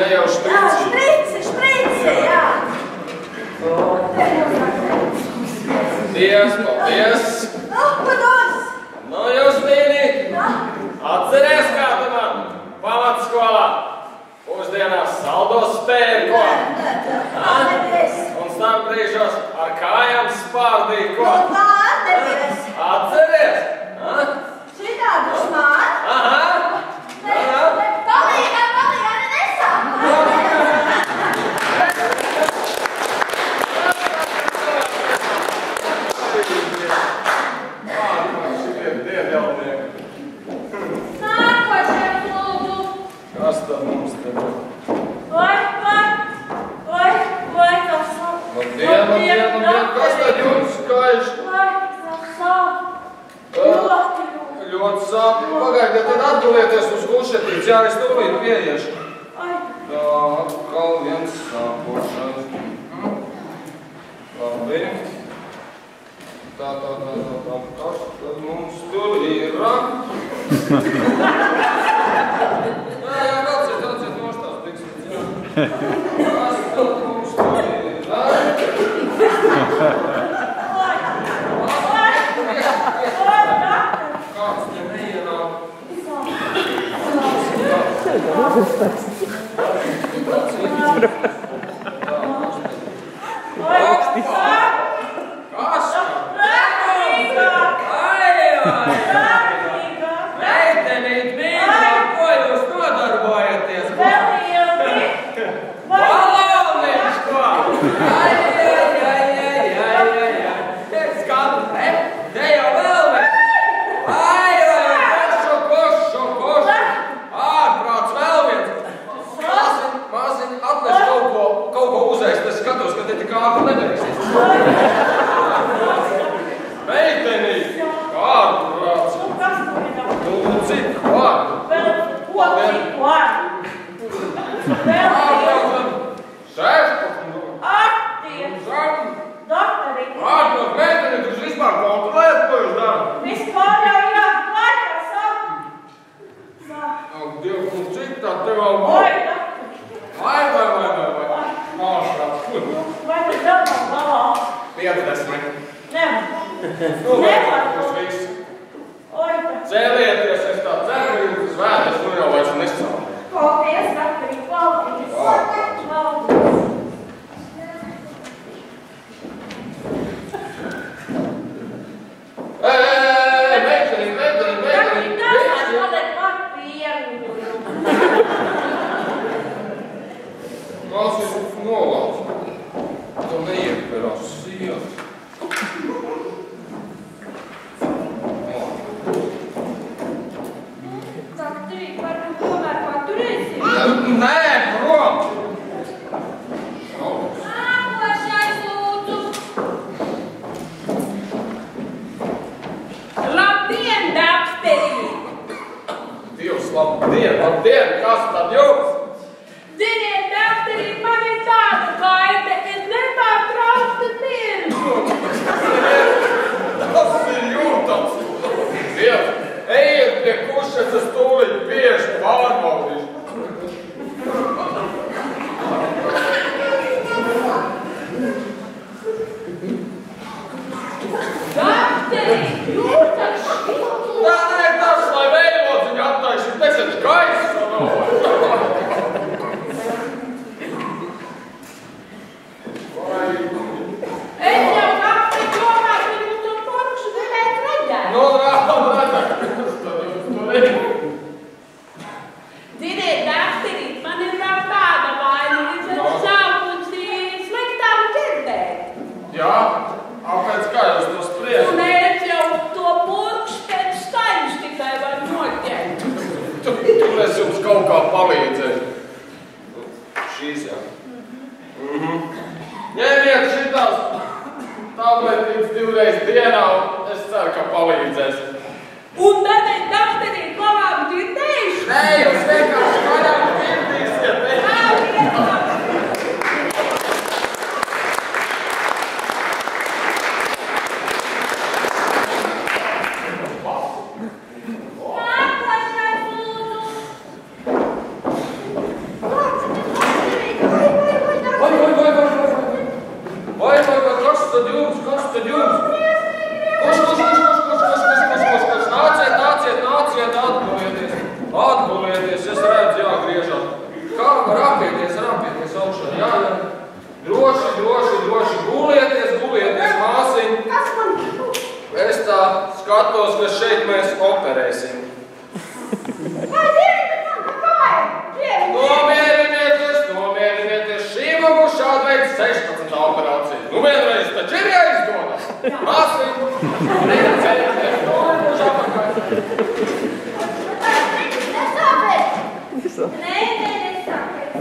ne jau šprici. Jā, šprici, jā. Paldies. Pados. Nu, Justīni, atceries, kā tu man pamatskolā pusdienās saldos spēri, ko? Un starpbrīžos ar kājām spārdīja, ko? Nu, atceries. Atceries? Šitādu smāri. Aha. Palīgā, nesāk. Nākošais lūdzu. Kas tad mums te ir? Vai, tas sāp. Labdien, kas tad jums skaiš? Vai, tas sāp. Ļoti sāp. Pagaidiet, tad atgulieties uz kušetītes, jā, es tūlīt pieiešu. Tā, atkal viens sāpošais. Labi. Tā, kas tad mums tur ir? Jā, atciet, nostās tiksim. Kas tad mums tur ir? Kāds te neienāk? Kas? Meitenīt, mīļā, ko jūs nodarbojaties? Baloniņš, ko? Skatu, te jau vēl vien. Košu. Ārprāts vēl viens. Māsiņ, atnes kaut ko uzēst, es skatos, ka te tik ātri nedarīsies. Meitenīt, ārprāts. Nu, cik vārdu? Ārprāt, meitenīt, jūs vispār kontrolējat, ko jūs darat? Dievs, nu cik tā tev vēl būtu? Vai. Ārprāts, kur? 50. Nu, tas viss. Cēlieties, es tā ceru, jūs vēdas, nu jau vairs nesālu. Paldies, Daktarī, paldies. Meitenīt. Kas ir nolauts? Tu neiepērās sienas. Nē, prom! Nākošais lūdzu. Labdien, dakterī! Dievs, labdien, kas tad jums? Ziniet, dakterī, man ir tāda kaite, es nepārtraukti mirdu. Tas ir jūtams. Dievs, ejiet pie kušetes tūlīt bieži pārbaudīšu. Dakterī, jūtas Nē, tas, lai veilodziņu attaisīt, nesat gaisu. Es jau dakterī domāju, ka jūs to porkšu gribētu redzēt. Nu, redzēt, kas tad jums tur ir? Ziniet, dakterī, man ir vēl tāda vaina, līdz sākusi sliktām ķerdēt. Jā, pēc kā jūs to spriest? Un es jau to porkšu pēc skaņas tikai var noķert. Tur es jums kaut kā palīdzēšu. Šīs, jā. Ņemiet šitās tabletītes 2 reizes dienā, un es ceru, ka palīdzēs. Un tad es dakterī klavām dzirdējuši. Nē, jūs vienkārši vairāk dzirdīsiet. Nākošais lūdzu. noderēsim. Vai zini, bet man kāja? Nomierināties, šī man būs šāda veida 16 operācija. Nu vienreiz taču ir jāizdodas. Māsīm, necēļieties, uz apakaļ. Nesāpēc! Nē, nesāpēc.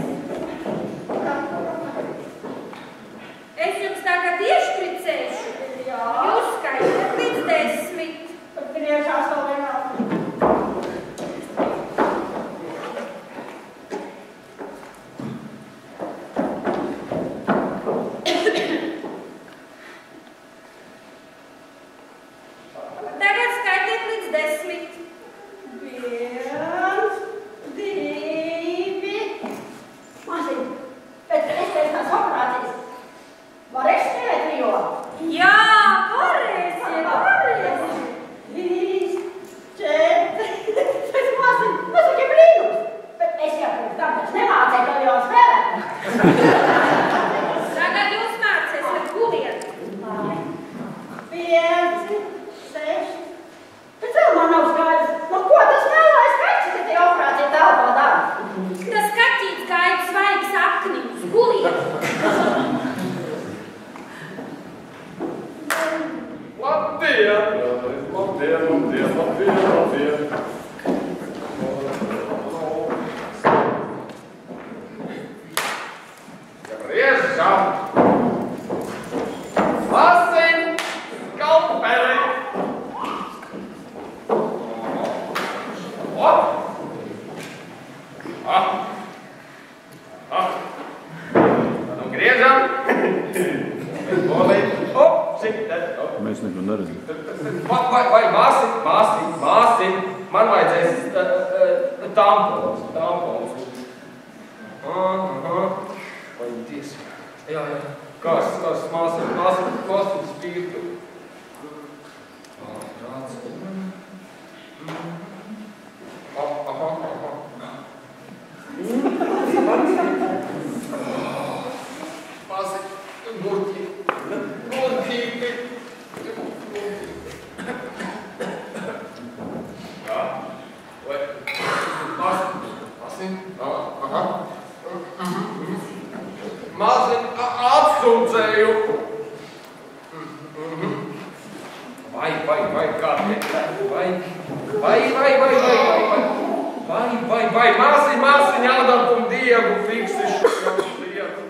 Es jums tagad iešpricēšu. Jūs skaitat līdz 10. Pat griežās vēl vienā. Tagad skaitiet līdz 10. 1, 2. Māsiņ, pēc tās operācijas varēs spēlēt viola? Jā, varēsi. 3, 4. Māsiņ, tas ir brīnums. Bet es jau pirms tam taču nemācēju to viola spēlēt. Tagad jūs mācēsiet guliet. 5, 6. Bet vēl man nav skaidrs, no ko tas mēlājas kaķis, ka tie operācija telpā dara? Tas kaķīts gāja svaigi sakniņus, guliet. Labdien! Griežam! Māsiņ, kalpeli! Nu griežam! Mēs neko neredzam. Vai māsiņ, man vajadzēs tampons. Vai tiesa? Jā. Kas, māsiņ spīrtu. Māsiņ, gurķi. Māsiņ, atsūdzēju. Vai, kā tiek? Vai, māsiņ, ādam un dievu fiksi šo lietu.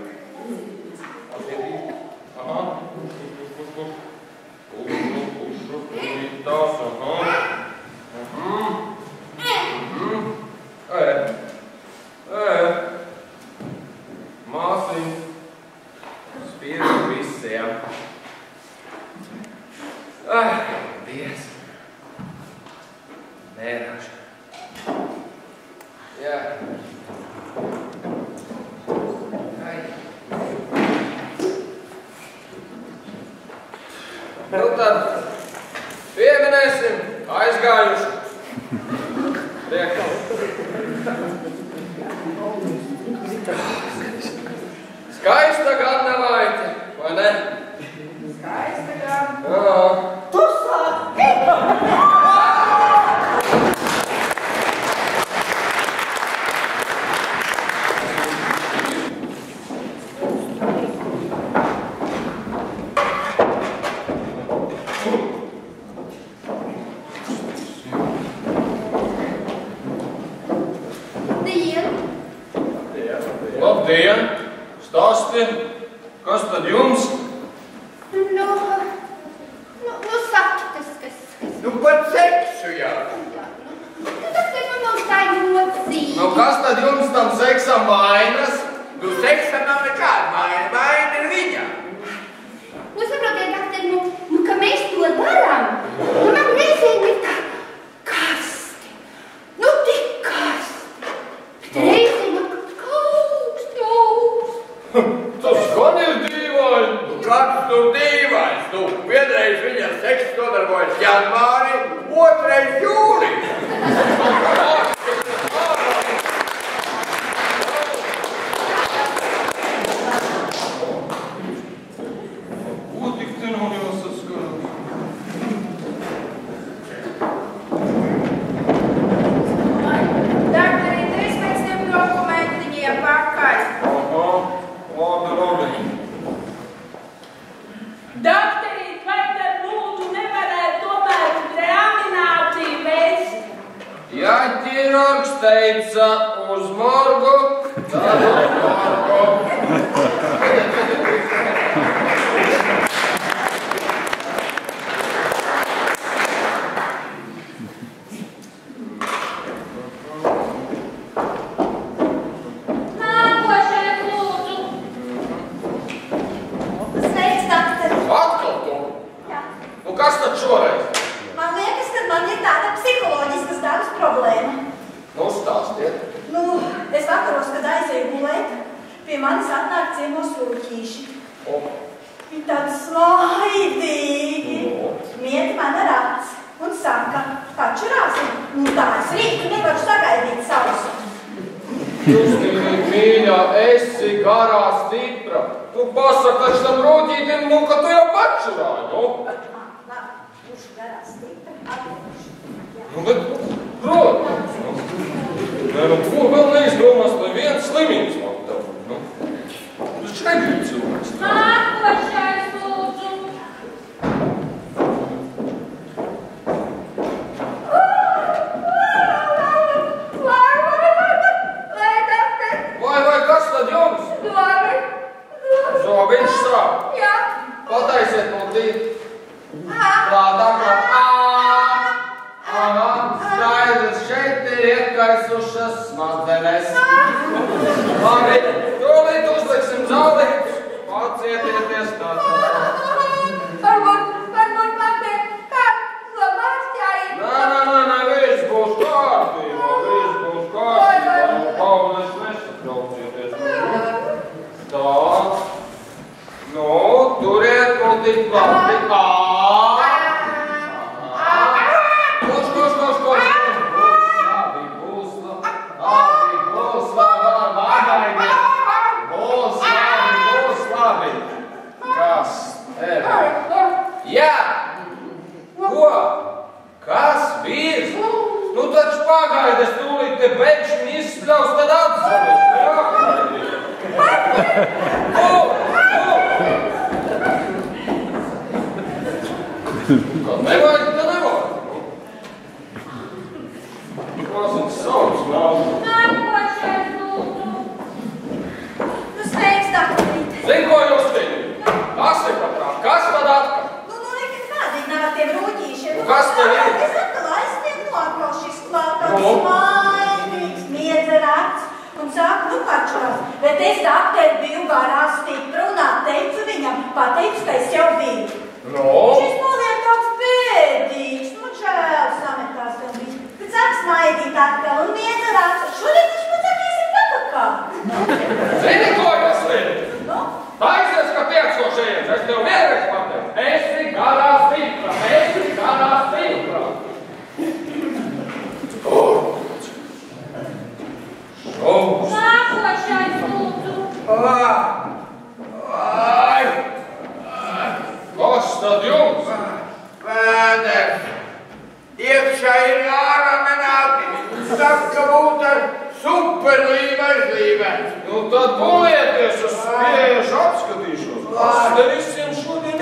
Māsiņ, spīri visiem. Dievs. Nēraši. Jā. Nu tad pieminēsim aizgājuši. Skaista gan nelaite, vai ne? Skaista gan. Jā. Tu sāki! Labdien! Stāsti, kas tad jums? Nu, saki, kas. Nu, pat seksu, jā. Tas ir man tā ļoti. Nu, kas tad jums tam seksam vainas? Nu, seksam nav nekāda vaina, vaina ir viņa. Nu, saprotiet, doktor, ka mēs to darām. Nu, man reizēm ir tā karsti. Nu, tik karsti. Bet reizēm man augsti. Tas gan ir dīvaini. Nu, kāds tu dīvains? Nu, vienreiz viņa seksu nodarbojas janvārī, otrais jūlijā. ķirurgs teica uz morgu, tad uz morgu. Nākošais lūdzu. Sveiks, doktor. Atkal tu? Jā. Nu kas tad šoreiz? Man liekas, ka man ir tāda psiholoģiskas dabas problēma. Nu stāstiet. Nu, es vakaros, kad aizēju gulēt, pie manis atnāk ciemos rūķīši. Viņi tādi smaidīgi. Mieti man ar acis un saka, kačurāsim. Nu tā es rītu nevaru sagaidīt sausu. Justīnī, mīļā, esi garā stipra. Tu pasaka taču tam rūķītim, nu, ka tu jau pačurāji, nu? Labi, būšu garā stipra, atpūšu. Nu, bet, protams, nu. Nē, nu, ko vēl neizdomās, lai viens slimības man tev, nu. Tu šeit ir cilvēks. Nākošais lūdzu. Vai, kas tad jums? Zobiņš sāp. Jā. Pataisiet mutīt. Klātāk, skaidrs, šeit ir iekaisušas smadzenes. Labi, tūlīt uzliksim zālītus. Pacietieties tātad. Varbūt man te kāds labās jāiet. Nē, viss būs kārtībā, Nu, Paulis, nesatraucieties. Tā. Nu, turiet mutīt klāti. Jā! Ko? Kas? Vīrs? Nu taču pagaidi, es tūlīt te beigšu izspļaus, tad atsavies. Kad nevajag, tad nevajag. Kas viņš sauc, nav? Nākošais lūdzu. Nu, sveiks, doktorīt. Zini, ko jūs viņu? Kas ir pat kā? Kas tad atkal? Nekas kādīgi nav ar tiem rūķīšiem. Nu, kas tev ir? Es atkal aizsniegu nokal šis klātās Nu? smaidīgs, miedz ar acis un sāku, nu kačurās. Bet es doktori biju garā stipra un atteicu viņam, pateicu, ka es jau biju. Nu? Šis noliek tāds bēdīgs, nu čēl sametās gan bija. Bet sāk smaidīt atkal un miedz ar acis. Šodien viņš man saka, esi papakā. Zini, ko jūs zini? Nu? Taisies, ka tiec no šeit, es tev vienreiz pateicu. Esi garā stipra, esi garā stipra. Šaus. Nākošais lūdzu. Kas tad jums? Vēders. Iekšā ir ārā menāti. Saka, būt ar superlīmēs. Nu tad bulieties, es pieejuši apskatīšos. Kas te visiem šodien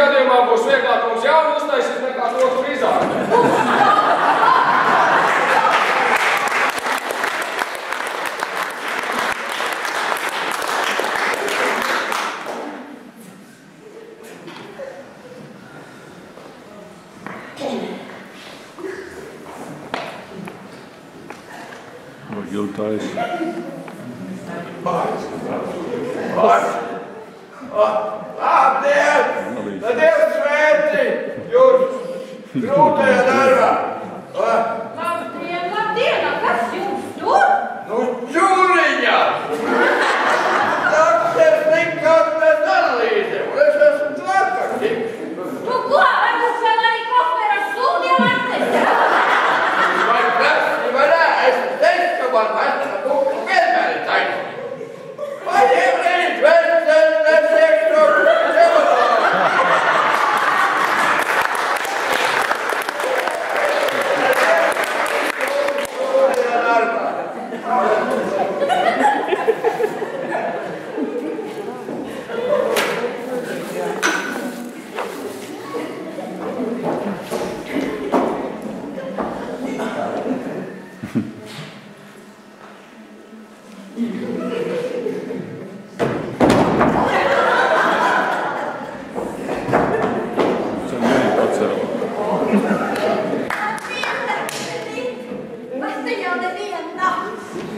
gadījumā būs vieglāk mums jaunu uztaisīt nekā to, kur izārīt. Jūtais. Labdien! Dievs svētī! Jūs grūtajā darbā! Labdien, labdien! Kas jums tur? Nu, čūriņā! Dakteris likās bez analīzēm, un es esmu tvarkaki. Nu ko, varbūt vēl arī kofera sūdiem atnesa? Vai prasti, vai nē, es teicu, ka man vesela kukla vienmēr ir taisnība. Vai iebrīd, vērts, nesiekšu,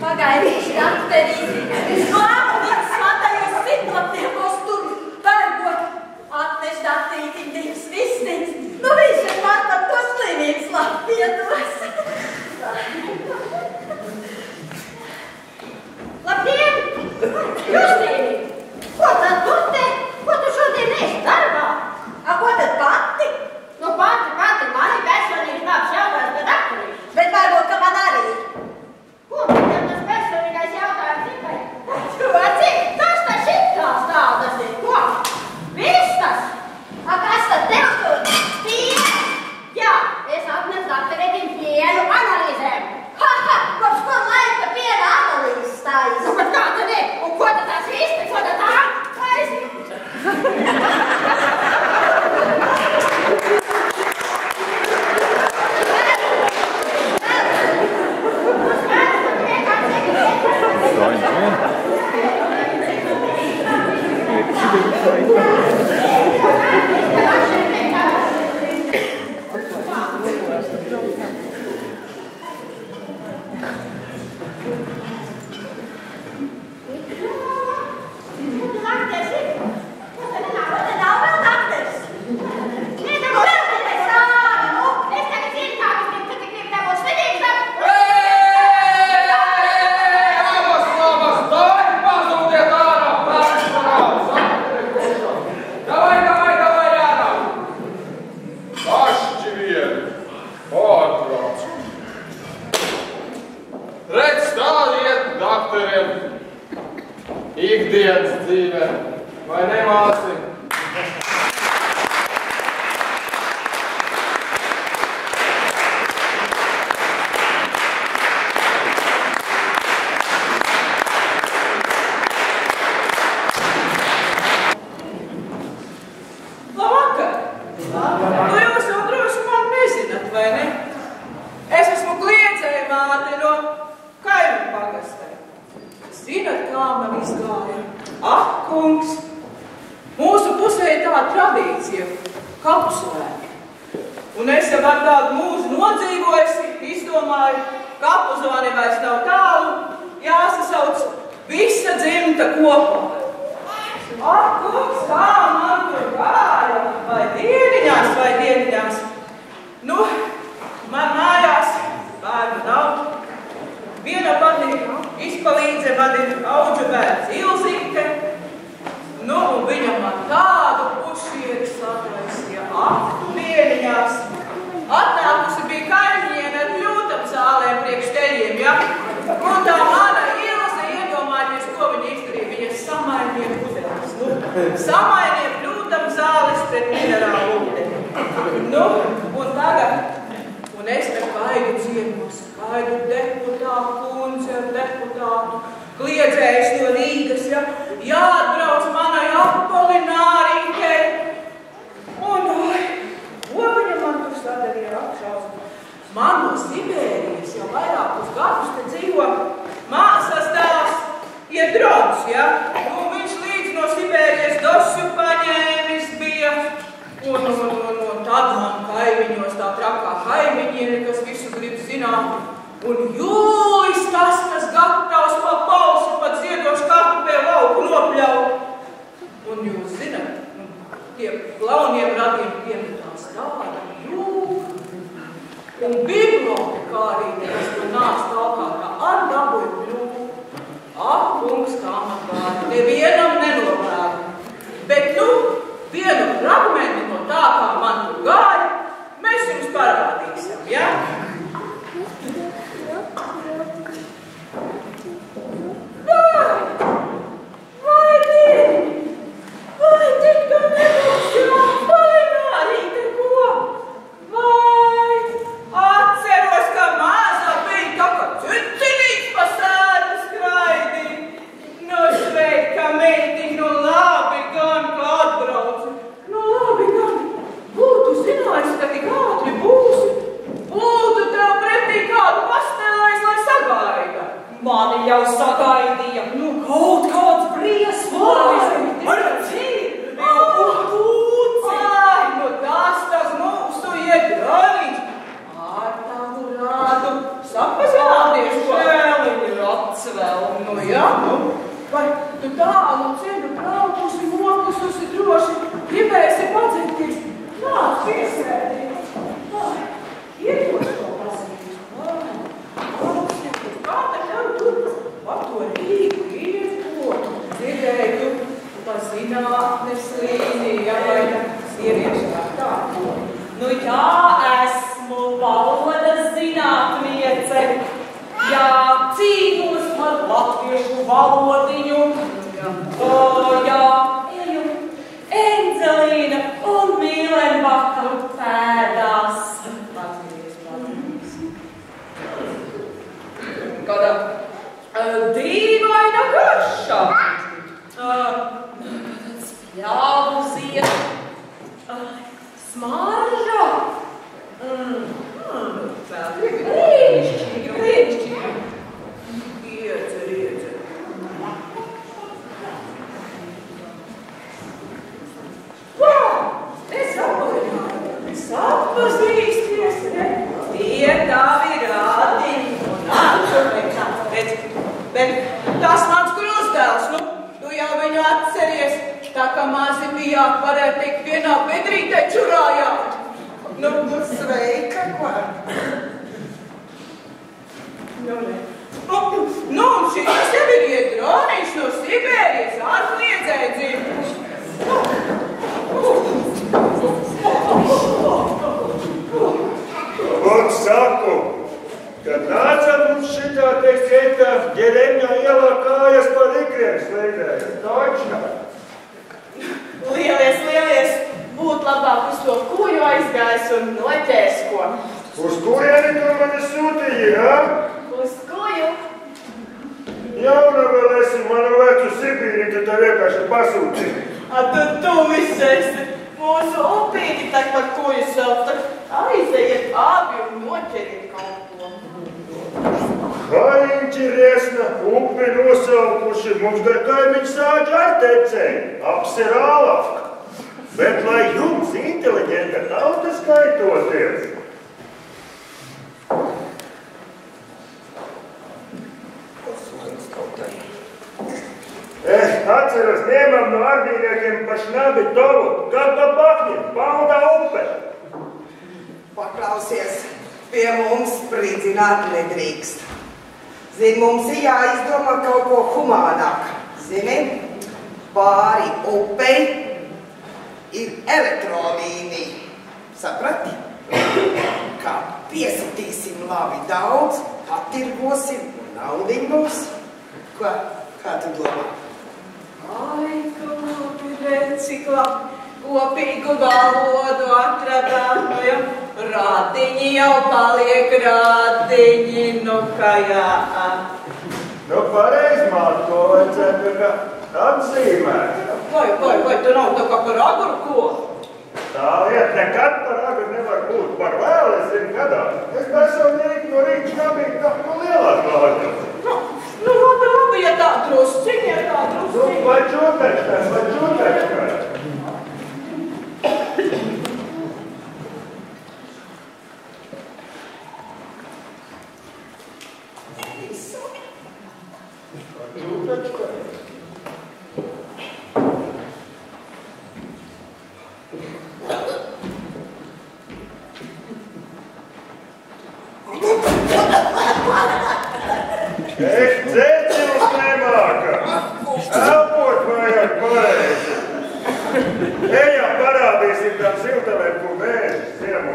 Pagaidīšu, dakterīti. Es klāmu viens smatājos situācijām, kos tur pērgot. Atneš dakterīti, divas vistiņas. Nu, viņš ir man par to slimības labi piedos. Labdien! Justīni! Ko tad tu te? Ko tu šodien esi darbā? A, ko tad pati? Nu, pati, mani personīgi labs jautājums, bet dakterīši. Bet varbūt, ka man arī. Ko man tas personīgais jautājums tikai? Cik? Kas tas šitās tādas ir? Ko? Vistas? A, kas tad tev tur? Piena? Jā, es atnesu dakterētim pienu analīzēm. Ha! Kopš ko laika piena analīzes stājas? Nu, bet kā tad ir? Un ko tad tās visti? Ko tad tā? Ikdienas dzīvē, vai ne, māsi? Labvakar! Nu, jūs jau droši man nezināt, vai ne? Es esmu kliedzēja māte no Kaimiņu pagastē. Zinat, kā man izgāja? Ak, kungs! Mūsu pusē ir tāda tradīcija – kapusvēki. Un es jau ar tādu mūžu nodzīvojusi, izdomāju, kapuzvani vairs nav tālu, jāsasauc visa dzimta kopā. Ak, kungs, kā man tur gāja? Vai dieniņās? Nu, man mājās bērnu nav. Viena pati izpalīdze man ir auģu bērns Ilzīte. Nu, un viņa man tādu pušieri sataisīja. Ak, tu dieniņās. Atnākusi bija kaimiņiene ar pļūtam zālēm priekš teļiem, ja? Un tā mana Ilze iedomājies, ko viņa izdarīja. Viņa samainīja pudeles. Nu, samainīja pļūtam zāles pret minerālu ūdeni. Nu, un tagad, un es te gaidu ciemos, gaidu deputātu, kundzi ar deputātu, kliedzējis no Rīgas, ja? Jāatbrauc manai Apolinārītei. kaimiņiene, kas visu grib zināt. Un jūlis tas, kas gatavs pa pausi, pat ziedošu kartupēju lauku nopļaut. Un jūs zināt, tie plauniem radiem piemetās tāda jūka. Un bibliotekārī, kas man nāc tālāk, kā ar dabuju pļūku. Kungs, kā man vārdi, nevienam nenovēlu. Bet vienu fragmentu no tā, kā man tur gāja, mēs jums parādīsim, ja? Vai tik gan nebūs, jā, vai nārīte ko? Vai atceros, ka māza bija tā kā cicinīts pa sēdu skraidī. Sveika, meitiņ, labi gan, kā atbrauci. Labi gan, būtu zinājis, ka tik ātri būsi. Būtu tev pretī kādu pastelējis, lai sagaida. Mani jau sagaidīja, kaut kāds briesmājs. Tas mūsu iegrāniņš. Ar tavu rādu sapazādies, ko? Šēliņi ir atsvēl. Jā, vai tu tālu ceļu braukusi, nokususi droši, gribēsi padzirties? Nāc, piesēdīt. Iedos to pazirties. Kā te tev tur pa to Rīgu iekot? Dzirdēju, pa zinātnes līnija, vai sieviešu ar tā? Jā, esmu valodas zinātniece. Jā, cīnos par latviešu valodiņu. Jā, Enzelīna un Mīlenbaka pēdās. Kāda dīvaina garša. Spļāvu ziet. Smarža. Brīnišķīgi. Iedzer. Es atpazīsties, ne? Tie tavi rādiņi un atšupiņš. Bet tas mans krustdēls, tu jau viņu atceries, tā kā mazi bijāt, varētu teikt vienā bedrītē čurājāt. Sveika, ko? Un šis jau ir iedroniņš no Sibērijas, ārkliedzēja dzīvuši. Un saku, kad nāca mums šitā, teikt, ģereņā ielā kājas par ikriem slēdēja. Točnā. Lielies, būt labāk uz to kuju aizgājis un leķēs ko. Uz kurieni tu mani sūtīji, ja? Uz kuju? Jauna vēl esi manu vecu Sibīri, tad tev vienkārši pasūtīji. Tu viss esi. Mūsu upīti tak par kuju savu, tak aizejiet abi un noķeriet kaut ko. Kā interesna, upi nosaukuši, mums gar kaimiņu sāģi ar tecēju, apsirālavka. Bet lai jums inteliģenta tauta skaitoties. Atceros, ņēmam no ardīniekiem pa šnabi tovu, kā pa pakņiem, Baldā upe. Paklausies, pie mums spridzināt nedrīkst. Zini, mums ir jāizdomā kaut ko humānāk. Zini, pāri upei ir elektrolīnija. Saprati? Kā piesitīsim labi daudz, patirgosim un naudiņ būs. Kā tu domā? Ai, klubi, cik labi kopīgu valodu atradām, rādiņi jau paliek rādiņi, kā jā. Pareiz, māt, to vajadzētu kā atzīmēt. Vai, tu nav tā kā par agru ko? Tā lieta nekad par agru nevar būt, par vēl es zinu gadā. Es personīgi no rīča kabīgi tā lielās glāžas. Labi, ja tā drusciņi. Vai čūtečkai. Es dzēcils nemāka. Elpot vajag pareizi. Ejam parādīsim tam siltavēm, ko vēžas ciemo.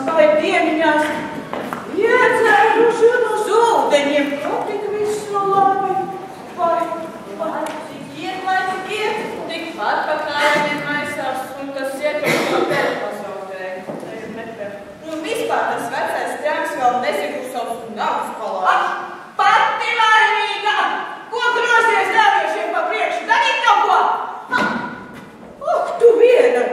Vai dieniņās, iedzēruši uz ūdeņiem, tik visu labi, vai Cik iet, tikpat pa kājiem maisās, un tas iekrīt no tevi pasaulē. Nu, vispār tas vecais tēvs vēl nezinu savus nagus palāž. pati laimīga! Ko grozies dēviešiem pa priekšu? Darīt kaut ko! Tu viena!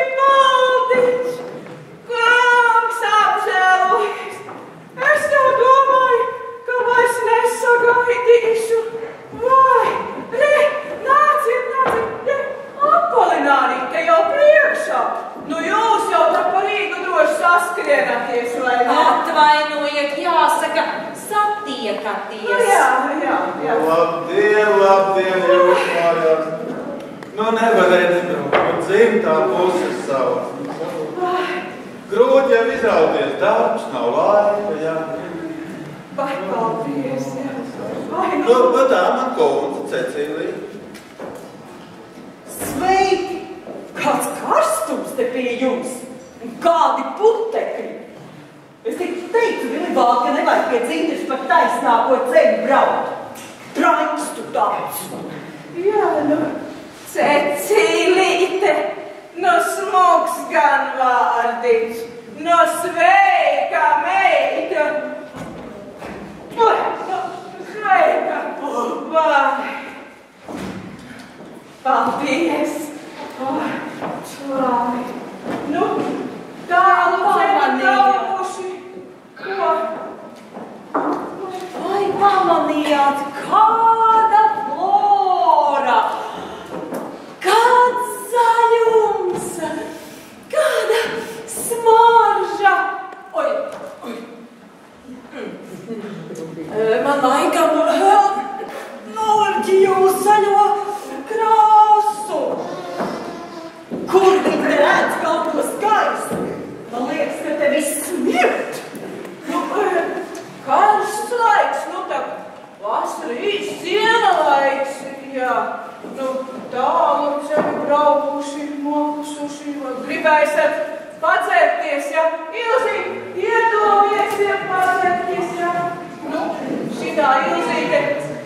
Vilibaldiņš! Kungs apžēlojies! Es jau domāju, ka vairs nesagaidīšu. Vai, nāciet, Apolinārija, te jau priekšā. Nu jūs jau tā pa Rīgu droši saskrienaties, vai ne? Atvainojiet, jāsaka, satiekaties. Jā. Labdien, jūs mājās. Nu nevarēt izbraukt, dzimtā puses savu. Grūti jau izrauties, darbs nav laika, jā. Vai paldies, jā. Nu, tā man kundze Cecīlija. Sveiki! Kāds karstums te pie jums? Un kādi putekļi? Es tik teicu, Vilibāl, ka nevajag pie dzimtes par taisnāko ceļu braukt. Traņks tu tāds. Jā, nu, Cecīlīte, nu smuks gan vārdiņš, nu sveika meita. Sveika! Vai! Paldies! Člāmi! Nu, tālu ceļu braukuši! Ko? Vai pamanījāt, kāda flora, kāds zaļums, kāda smarža. Oi. Man laikam noļģīju uz zaļo krāsu. Kur viņi redz kaut ko skaistu? Man liekas, ka te viss smirt. Nu, karsts laiks, nu tā vasara īsts siena laiks, jā. Nu, tālu ceļu braukuši, nokusuši, vai gribēsiet padzērties, jā. Ilzīgi, iedomieties, padzērties, jā. Nu, šitā Ilzīte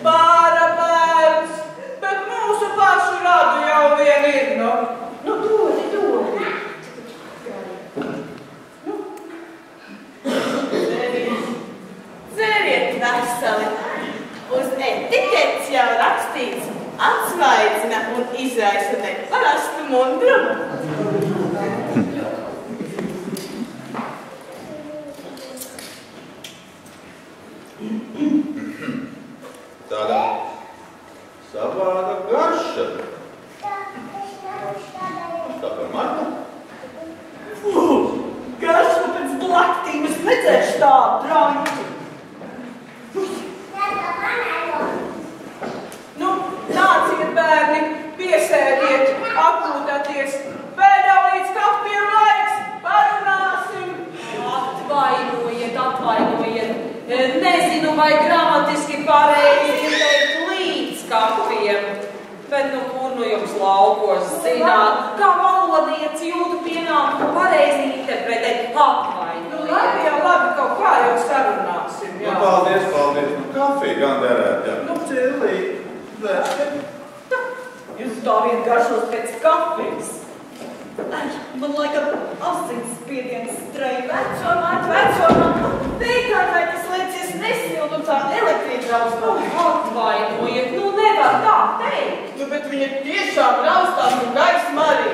pāra bērns, bet mūsu pašu radu jau vien ir, nu. Nu, dodi. Dzeriet veseli. Uz etiķetes jau rakstīts atsvaidzina un izraisa neparastu mundrumu. Tāda savāda garša. Tā par mani? Garšo pēc blaktīm, es redzēšu tādu draņķi. Nu, nāciet bērni, piesēdiet, apūtaties. Vēl jau līdz kafijam laiks, parunāsim. Atvainojiet. Nezinu, vai gramatiski pareizi teikt līdz kafijam. Bet nu kur nu jums laukos zināt, kā valodnieci jūtu pienākumu pareizi interpretēt atvainojiet. Labi, kaut kā jau sarunāsim, jā. Nu, paldies. Nu, kafiju gan derēt, jā. Nu, cilī. Jūs tā vien garšos pēc kafijas. Man laikam asinsspiediens streik. Vecomāt. Teikārt, vai tas liecies nesilt un tā elektrība raustās. Atvainojiet, nu nevar tā teikt. Nu, bet viņa tiešām raustās un gaisma arī.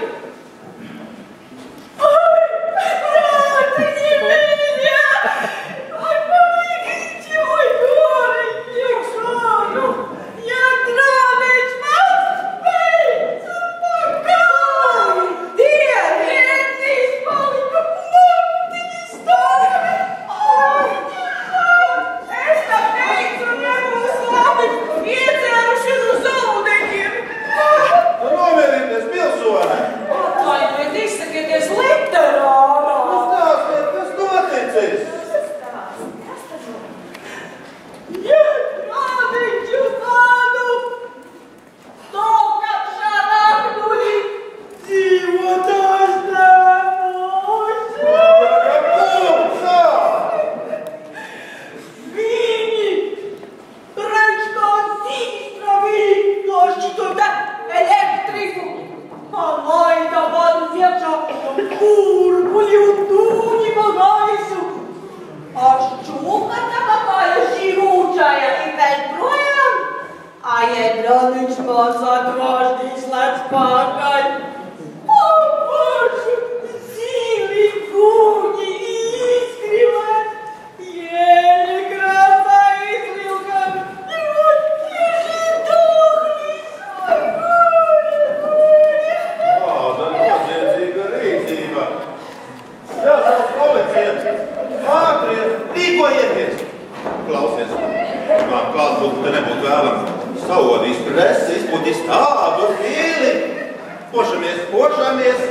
Jēdroniņš mūs atvaždīs lēc pakaļ. Papašu, zīli kūņi izskrivēt, jēļi krāsā izvilkam, tieši tuhlis, Kāda noziedzīga rīcība. Jāsauc policija. Ātri, rīkojieties. Klausies, man kāds būtu te nebūtu vēlams. Saodīs presi, izpuģis tādu fīli. Pošamies, pošamies.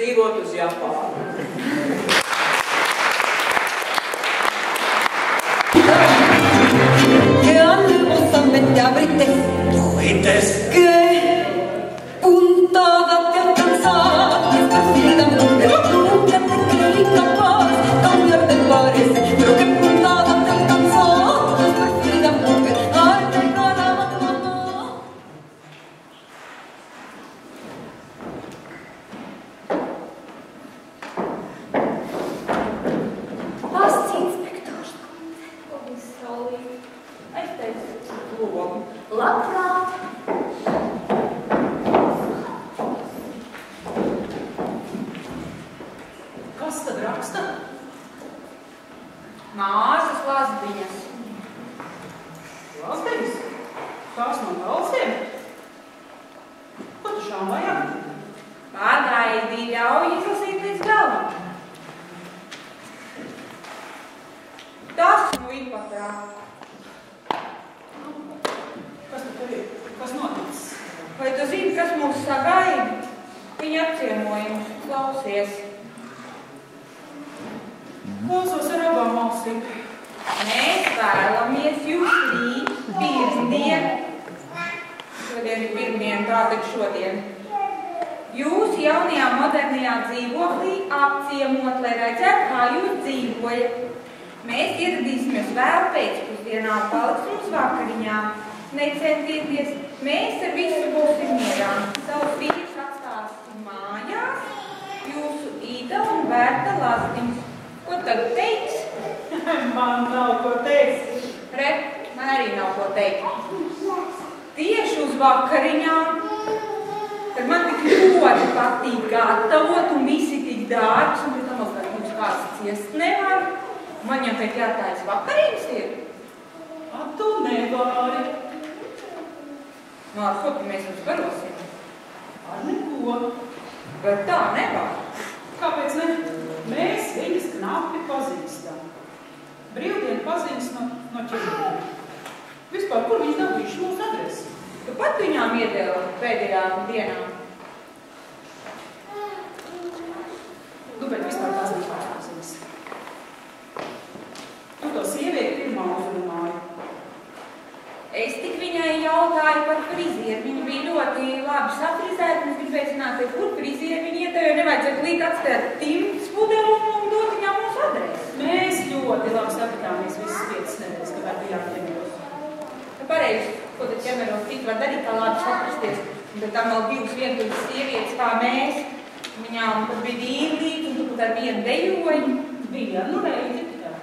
dzīvot uz Japānu. Que amorosamente abrites, que puntada te alcanzaste, perfidamente nunca te creí capaz cambiar de parecer, pero que puntada te alcanzaste, perfidamente, ay, mamá. Valsts inspektors. Saulīt. Es teicu, labprāt. Kas tad raksta? Māsas lazdiņas. Lazdiņas? Tās no balsiem? Ko tu šām vajag? Pagaidi, ļauj izlasīt līdz galam. Tas nu īpatrā. Kas tu tev ir? Kas noticis? Vai tu zini, kas mūs sagaida? Viņa apciemojumus. Klausies. Klausos ar abām ausīm. Mēs vēlamies jūs rīt, pirmdien. Šodien ir pirmdien, tātad šodien. Jūs jaunajā modernajā dzīvoklī apciemot, lai redzētu, kā jūs dzīvojat. Mēs ieradīsimies vēl pēcpusdienā, paliksim uz vakariņām. Necentieties, mēs ar visu būsim mierā. Savus vīrus atstāsim mājās, jūsu Ida un Berta lazdiņas. Ko tad teiks? Man nav ko teikt. Re, man arī nav ko teikt. Tieši uz vakariņām, kad man tik ļoti patīk gatavot un visi tik dārgs, un pēc tam mums kāds ciest nevar. Man jau pēc jātājas vakariņas ir. A, tu nevari. Nu, ar ko mēs mums barosim? Ar neko. Bet tā nevar. Kāpēc ne? Mēs viņas knapi pazīstam. Brīvdienu pazīst no ķermēm. Vispār, kur viņš dabījuši mūsu adresi? Tu pat viņām iedēli pēdējā dienā. Nu, bet vispār tās nepārspāsies. Tu to sievieti pirmā uzrunāji. Es tik viņai jautāju par frizieru. Viņa bija ļoti labi safrizēta, un es gribēju zināt, kur frizieru viņa iet, jo nevajadzētu līdz atstāt timts pudeli un dot viņām mūsu adresi. Mēs ļoti labi sapratāmies visas 5 nedēļas, kad bijām ķemeros. Pareizi, ko tad ķemeros tik var darīt, kā labi saprasties. Un tad tam vēl 2 vientuļas sievietes kā mēs. Viņām pat bija vīrlīdz, un tu pat ar vienu dejoji. Vienu reizi tikai.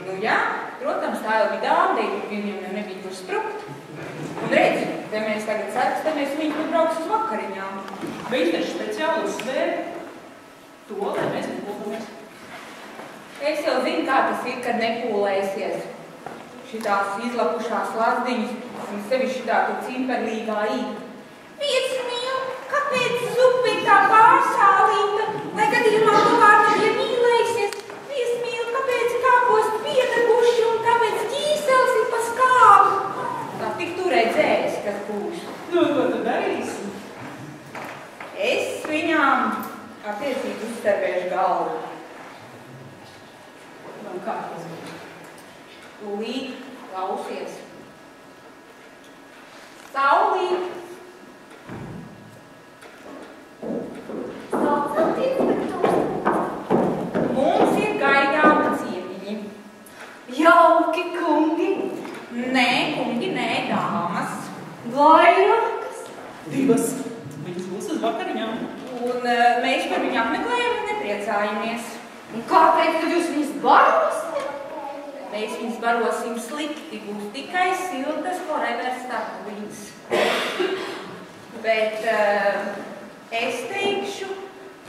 Nu jā, protams, tā jau bija dāma, viņiem jau nebija kur sprukt. Un redzi, te mēs tagad sarakstamies, viņi tur brauks uz vakariņām. Viņš taču speciāli uzsvēr to, lai mēs nepūlamies. Es jau zinu, kā tas ir, kad nepūlēsies. Šitās izlapušās lazdiņas, un sevišķi tā cimperlīgā īta. Viesmīl, kāpēc zupa ir tā pārsālīta? Lai gadījumā tuvāk nebija mīlējusies. Viesmīl, kāpēc kāpost piedeguši un kāpēc ķīsels ir pa skābu? Tā tik turēt dzēs, kas būs. Nu, ko tu darīsi? Es viņām attiecīgi uzstarvēšu galvu. Man kā tas būs? Lūlīt, klausies. Saulīt. Saucam inspektors. Mums ir gaidāma ciemiņi. Jauki kungi. Nē, kungi, nē, dāmas. Vairākas. 2. Viņas būs uz vakariņām. Un mēs par viņu apmeklējam un nepriecājamies. Un kāpēc tad jūs viņus barosiet? Mēs viņus barosim slikti, būs tikai siltas forever starpvīns. Bet es teikšu,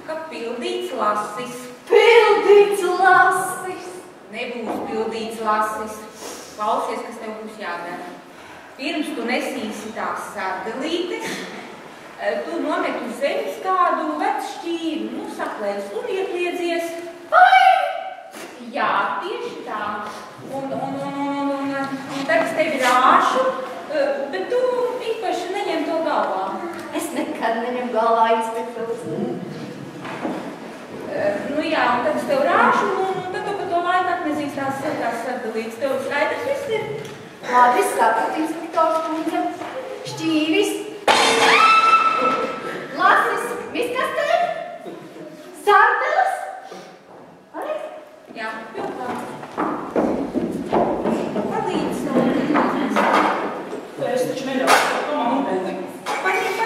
ka pildīts lasis. Pildīts lasis. Nebūs pildīts lasis. Klausies, kas tev būs jādara. Pirms tu nesīsi tās sardelītes, tu nomet uz zemes kādu vecu šķīru, nu saklēs un iekliedzies. Ai! Jā, tieši tā. Un tad es tevi rāšu, bet tu īpaši neņem to galvā. Es nekad neņem galvā inspektors. Jā, un tad es tev rāšu, un tad tu par to laiku atnesīs tās sadalītas. Tev skaidrs viss ir? Labi, sapratu, inspektors kundze. Šķīvis. Lasis, miskastēļ. Sardeles. Arī? Jā, pilnā. Palīdz tev. Es taču neļaušu, to man upēdē. Paņem.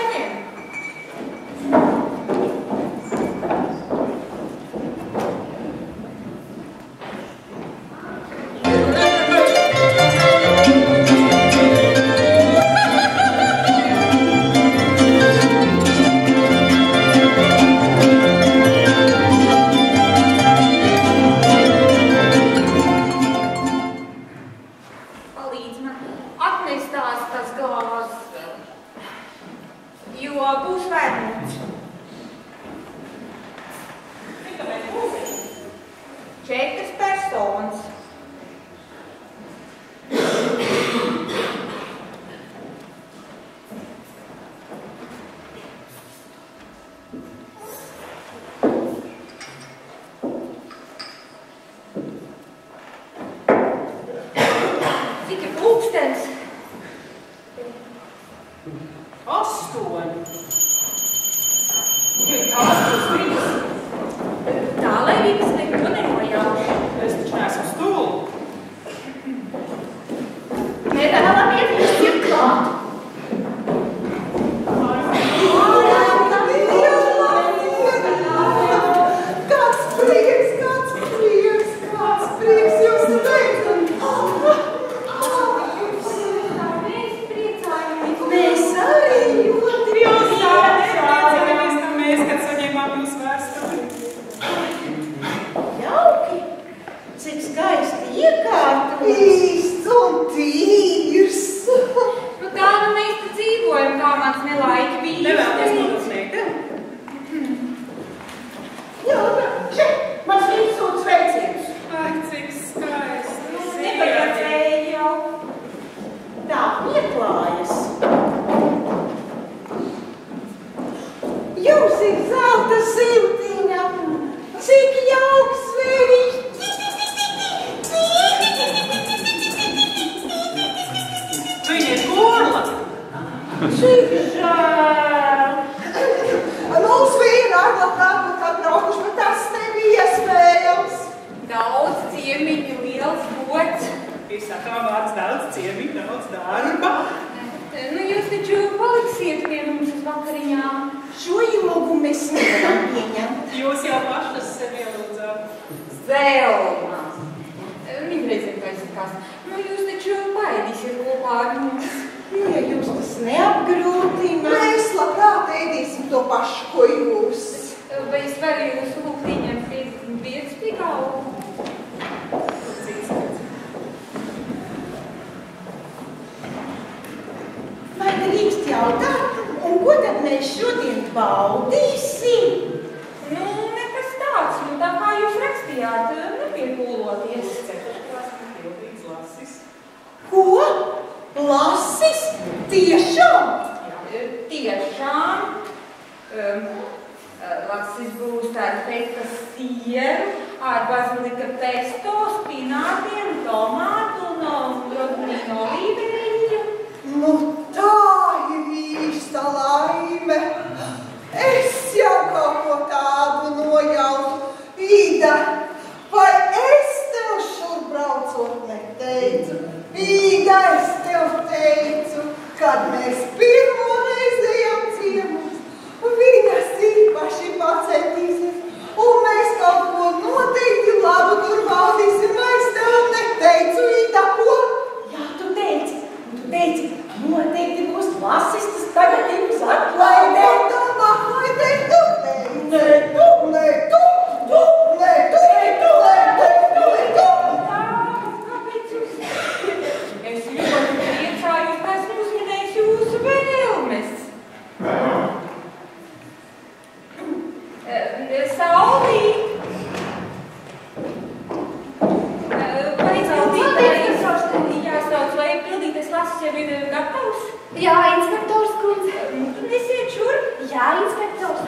Jā, inspektors kundze. Tu nesiet šurp? Jā, inspektors.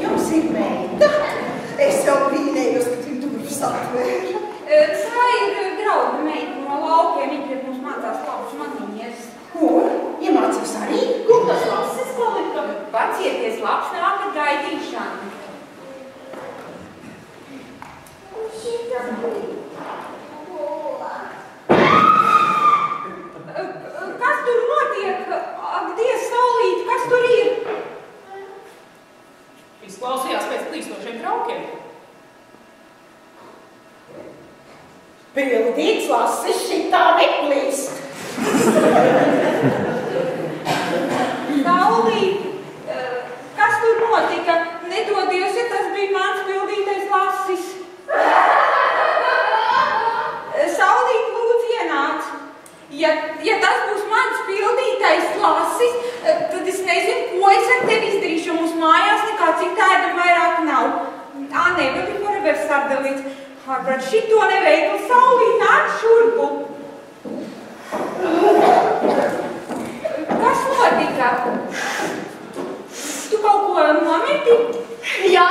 Jums ir meita? neminējos, ka tu durvis atvēra. Tā ir drauga meita no laukiem, viņa pret mums mācās labas maniņas. Ko? Iemācījus arī? Kur tas lases palika? Pacieties, labs nākat gaidīšana. Kas tur notiek? Ak, Dievs, saulīt, kas tur ir? Izklausījās pēc plīstošiem traukiem. Pildīts lases šitā neplīst. Saulīt, kas tur notika? Nedodies, ja tas bija mans pildītais lasis. Saulīt, lūdzu, ienāc. Ja tas būs mans pildītais lasis, tad es nezinu, ko es ar tevi izdarīšu, jo mums mājās nekā citā ēdam vairāk nav. Nevaru forever sardalīt. Ārprāt, šito neveiklu, Saulīt, nāc šurpu. Kas notika? Tu kaut ko nometi? Jā.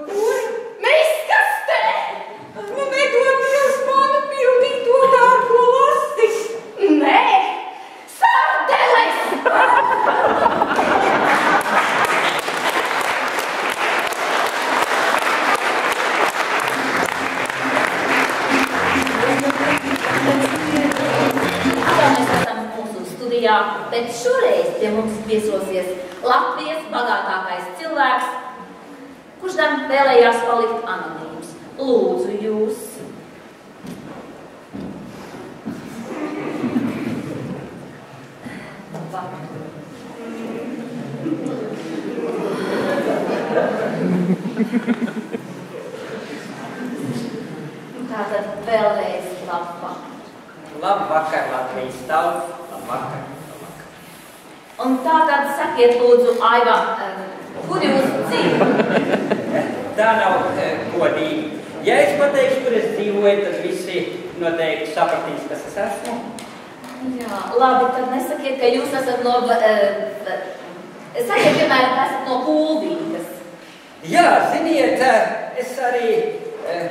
Kur? Miskastē. Nu, nedod Dievs manu pildīto dārgo lasi. Nē, sardeles. Bet šoreiz pie mums viesosies Latvijas bagātākais cilvēks, kurš gan vēlējās palikt anonīms. Lūdzu jūs. Tātad vēlreiz labvakar. Labvakar, Latvijas tauta. Labvakar. Un tātad sakiet, lūdzu, Aiva, kur jūs dzīvo? Tā nav godīgi. Ja es pateikšu, kur es dzīvoju, tad visi noteikti sapratīs, kas es esmu. Jā, labi, tad nesakiet, ka jūs esat no... Sakiet, piemēram, esat no Kuldīgas. Jā, ziniet, es arī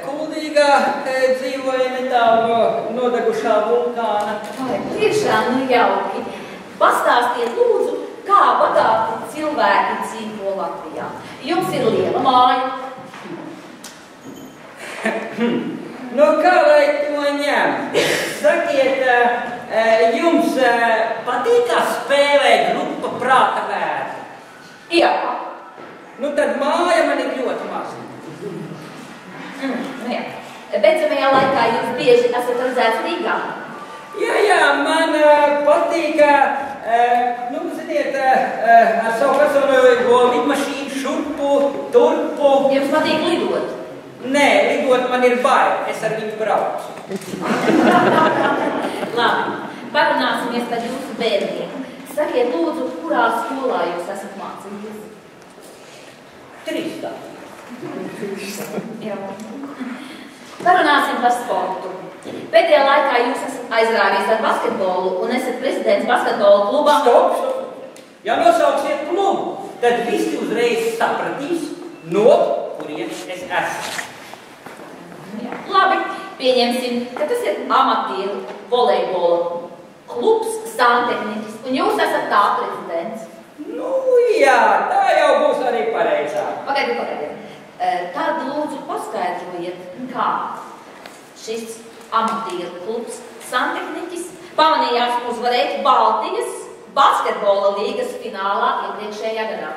Kuldīgā dzīvoju netālu no nodegušā vulkāna. Vai, tiešām, nu jauki. Pastāstiet, lūdzu, kā bagāti cilvēki dzīvo Latvijā. Jums ir liela māja. Nu, kā lai to ņem? Sakiet, jums patīkā spēlēt grupa prāta vērta? Jā. Nu, tad māja man ir ļoti maza. Nu jā. Beidzamajā laikā jūs bieži esat redzēts Rīgā. Jā, man patīk, nu, ziniet, ar savu personīgo lidmašīnu šurpu, turpu. Jums patīk lidot? Nē, lidot man ir bail, es ar viņu braucu. Labi, parunāsimies par jūsu bērniem. Sakiet, lūdzu, kurā skolā jūs esat mācījies? Trīsdā. Jā. Parunāsim par sportu. Pēdējā laikā jūs esat aizrāvies ar basketbolu un esat prezidents basketbola klubā. Stop! Ja nosauksiet klubu, tad visi uzreiz sapratīs, no kurienes es esmu. Jā. Labi, pieņemsim, ka tas ir amatieru volejbola klubs Santehniķis un jūs esat tā prezidents. Nu jā, tā jau būs arī pareizā. Pagaidiet. Tad lūdzu paskaidrojiet, kā šis amatieru klubs Santehniķis pamanījās uzvarēt Baltijas basketbola līgas finālā iepriekšējā gadā.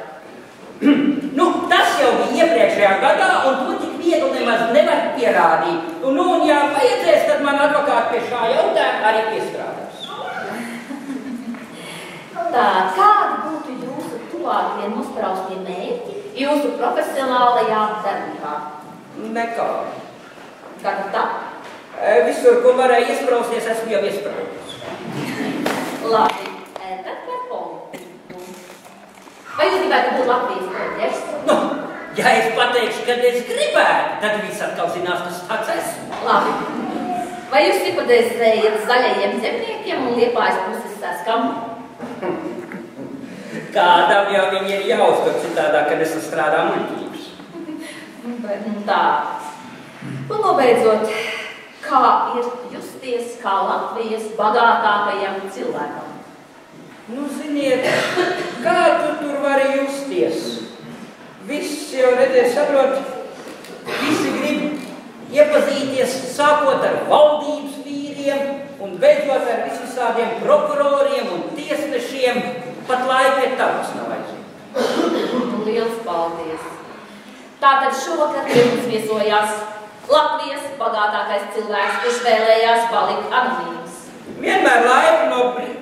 Nu, tas jau bija iepriekšējā gadā, un to tik viegli nemaz nevar pierādīt. Nu, un ja vajadzēs, tad man advokāti pie šā jautājuma arī piestrādās. Tā, kādi būtu jūsu tuvākie nospraustie mērķi jūsu profesionālajā darbībā? Nekā. Kāda tā? Visur, kur varēja iesprausties, esmu jau iesprausties. Labi, tad par politiku. Vai jūs gribētu būt Latvijas premjers? Nu, ja es pateikšu, kad es gribētu, tad viss atkal zinās, kas tāds esmu. Labi. Vai jūs simpatizējat zaļajiem zemniekiem un Liepājas puses saskam? Kādam jau viņi ir jāuztur citādā, kad es strādā muļķības. Tā. Un nobeidzot, kā ir justies kā Latvijas bagātākajam cilvēkam? Nu, ziniet, kā tu tur vari justies? Viss jau redzēs, saprot, visi grib iepazīties, sākot ar valdības vīriem un beidzot ar visādiem prokuroriem un tiesnešiem, pat laikai tavs nav aiziet. Liels paldies! Tātad šovakar pie mums viesojās Latvijas bagātākais cilvēks, kurš vēlējās palikt anonīms. Vienmēr laika no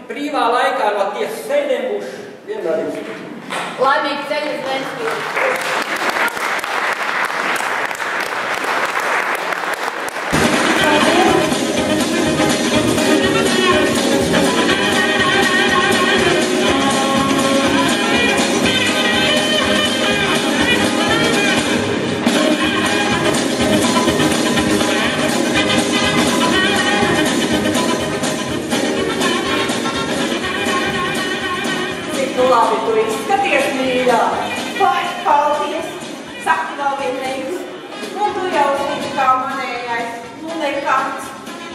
brīvā laikā no tiesas sēdēm būs vienmēr jums. Laimīgi ceļu uz Ventspili! Labi, tu izskaties, mīļā. Vai, paldies. Saki vēl vienreiz. Nu, tu jau zini, kā manējais. Nu, nekāds.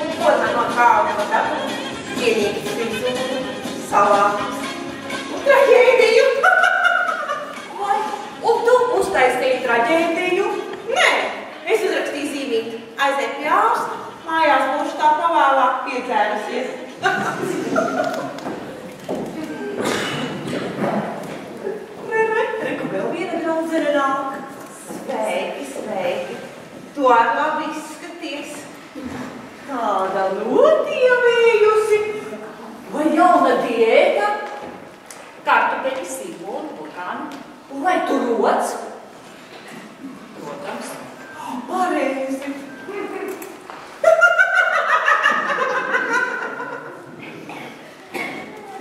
Un ko tā no kāda dabu? Ienīgs frizūru, salātus un traģēdiju. Vai, un tu uztaistīji traģēdiju? Nē, es uzrakstīju zīmīt. Aiziet pie ārsta, mājās būšu tā pavēlāk piedzērusies. Reku vēl viena draudzene nāk. Sveiki, sveiki. Tu ar labi izskaties. Tāda notievījusi. Vai jauna diēta? Kartupeļi, sīpoli, burkāni. Un vai tu rods? Protams. Pareizi.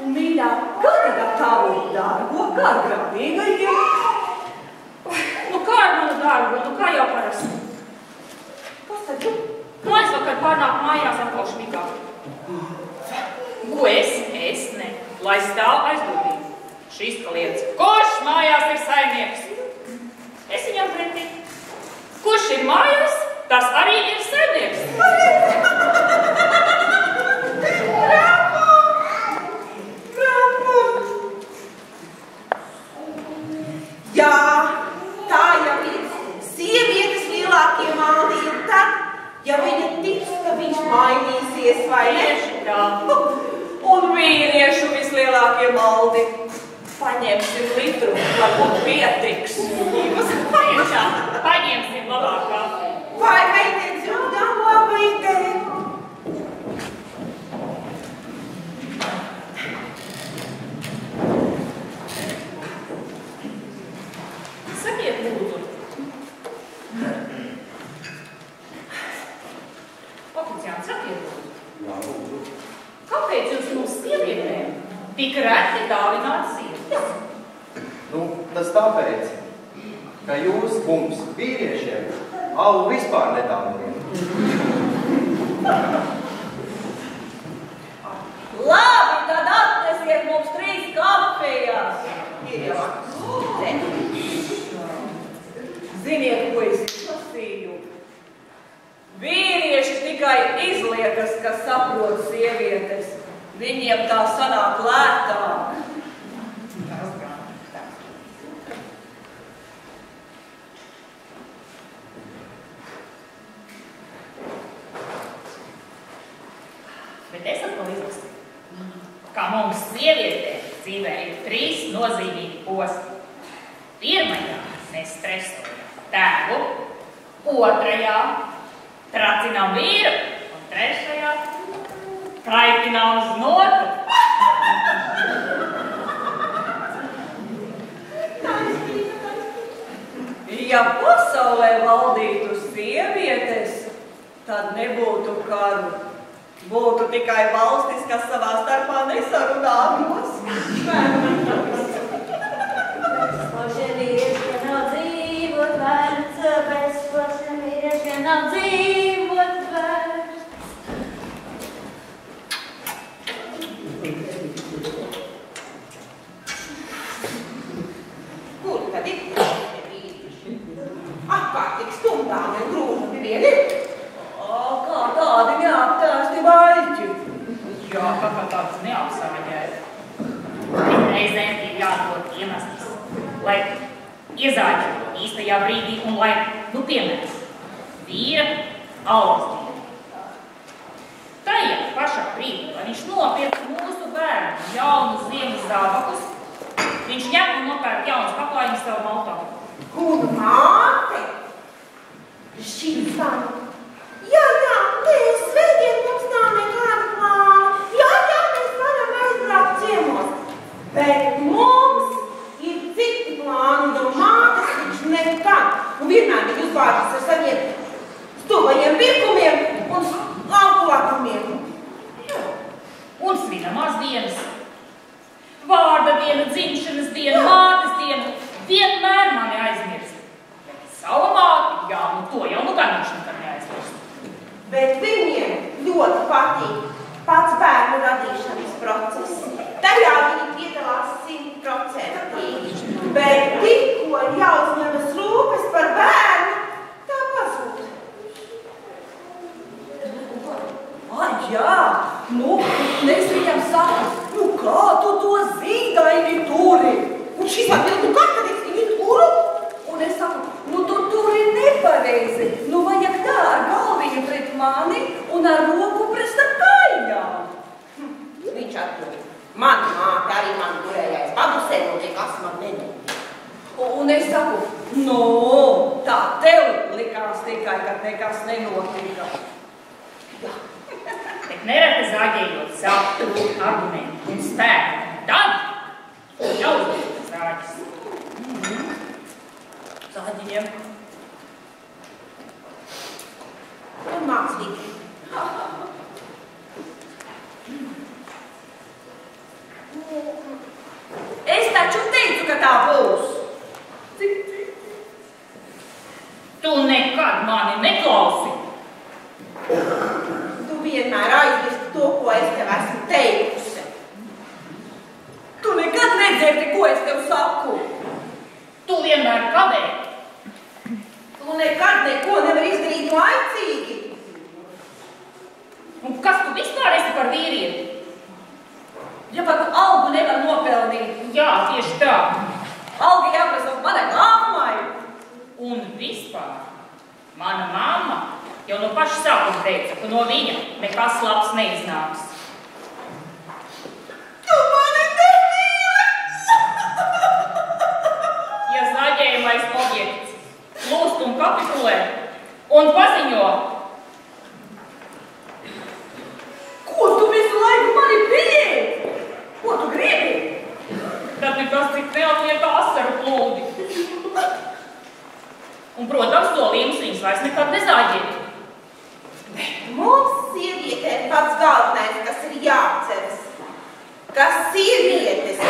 Un mīļā, kā tagad tavu dārgo, kā ar grābīgajiem? Nu kā ar manu dārgo, nu kā jau parasti. Kas tad tu? Nu aizvakar pārnāk mājās atkal šmigā. Ko es ne. Lai stāv aizdūrīgi. Šīs lietas. Kurš mājās ir saimnieks? Es viņam pretī. Kurš ir mājās, tas arī ir saimnieks. Jā, tā jau ir. Sievietes lielākie maldi ir tad, ja viņa tic, ka viņš mainīsies, vai ne? Tā. Un vīriešu vislielākie maldi. Paņemsim litru, varbūt pietiks. Tiešām, paņemsim labākā. Vai meitenes runā laba ideja? Sakiet, lūdzu. Oficiāli, sakiet, lūdzu. Jā, lūdzu. Kāpēc jūs mūsu sievietēm tik reti dāvināt sievietes? Nu, tas tāpēc, ka jūs mums, vīriešiem, alu vispār nedāvināt. Labi, tad atnesiet mums 3 kafijas. Ir jau. Ziniet, ko es izlasīju? Vīrieši tikai izliekas, ka saprot sievietes. Viņiem tā sanāk lētāk. Bet es atkal izlasu, ka mums sievietē dzīvē ir 3 nozīmīgi posmi. Pirmajā mēs stresojam tēvu, otrajā tracinām vīru un trešajā kaitinām uz notu. Ja pasaulē valdītu sievietes, tad nebūtu karu. Būtu tikai valstis, kas savā starpā nesarunātos. Bezpoši vīriešiem nav dzīvot vērts, bezpoši vīriešiem nav dzīvot vērts. Kur tad ir? Ārkārtīgi stumdām un grūti vieni. iezāģi īstajā brīdī un lai, nu piemēram, vīra algas dienu. Tajā pašā brīdī, lai viņš nopirka mūsu bērnu jaunu ziemas zābakus, viņš ņem un nopērk jaunas paklājiņas savu maltā. Un māte? Šī zvana. Jā, mēs svētdien mums nav nekāda plāna. Jā, mēs varam aizbraukt ciemos. Bet mums ir citi plāni, no mātes viņš nekad. Un vienmēr bija uzbāžas ar saviem stulajiem pirkumiem un alkulākumiem. Un svinamās dienas. Vārda diena, dzimšanas diena, mātes diena. Vienmēr mani aizmirst. Bet savu māti, jā, nu to jau nu gan viņš nekad neaizmirst. Bet viņiem ļoti patīk pats bērnu radīšanas process. Tajā viņi piedalās 100%. Bet tikko ir jāuzņemas rūpes par bērnu, tā pazūd. Ai, jā, nu, es viņam saku, nu kā tu to zīdaini turi? Un šis atbild, nu kā tad es viņu turu? Un es saku, nu tu turi nepareizi, nu vajag tā ar galviņu pret mani un ar roku pret ar kājām. Viņš atbild, mana māte arī man turējais padusē, un nekas man nedod. Un es saku, nu, tā tev likās tikai, kad nekas nenotika. Jā. Bet nereti zāģējot sāk trūkt argumenti un spēku. Tad jau zāģis. Zāģiņiem. Un mākslīgi. Es taču teicu, ka tā būs. Tu nekad mani neklausi. Tu vienmēr aizmirsti to, ko es tev esmu teikusi. Tu nekad nedzirdi, ko es tev saku. Tu vienmēr kavē. Tu nekad neko nevar izdarīt laicīgi. Un kas tu vispār esi par vīrieti? Ja pat algu nevar nopelnīt. Jā, tieši tā. Alga jāprasa manai mammai. Un vispār mana mamma jau no paša sākuma teica, ka no viņa nekas labs neiznāks. Tu mani nemīli! Ja zaģējumais objekts lūst un kapitulē un paziņo, ko tu visu laiku mani pieeji? Ko tu gribi? tad nekas cik neatliek asaru plūdi. Un, protams, solījums viņas vairs nekad nezāģēt. Mums sieviete ir pats galvenais, kas ir jāatceras. Ka sievietes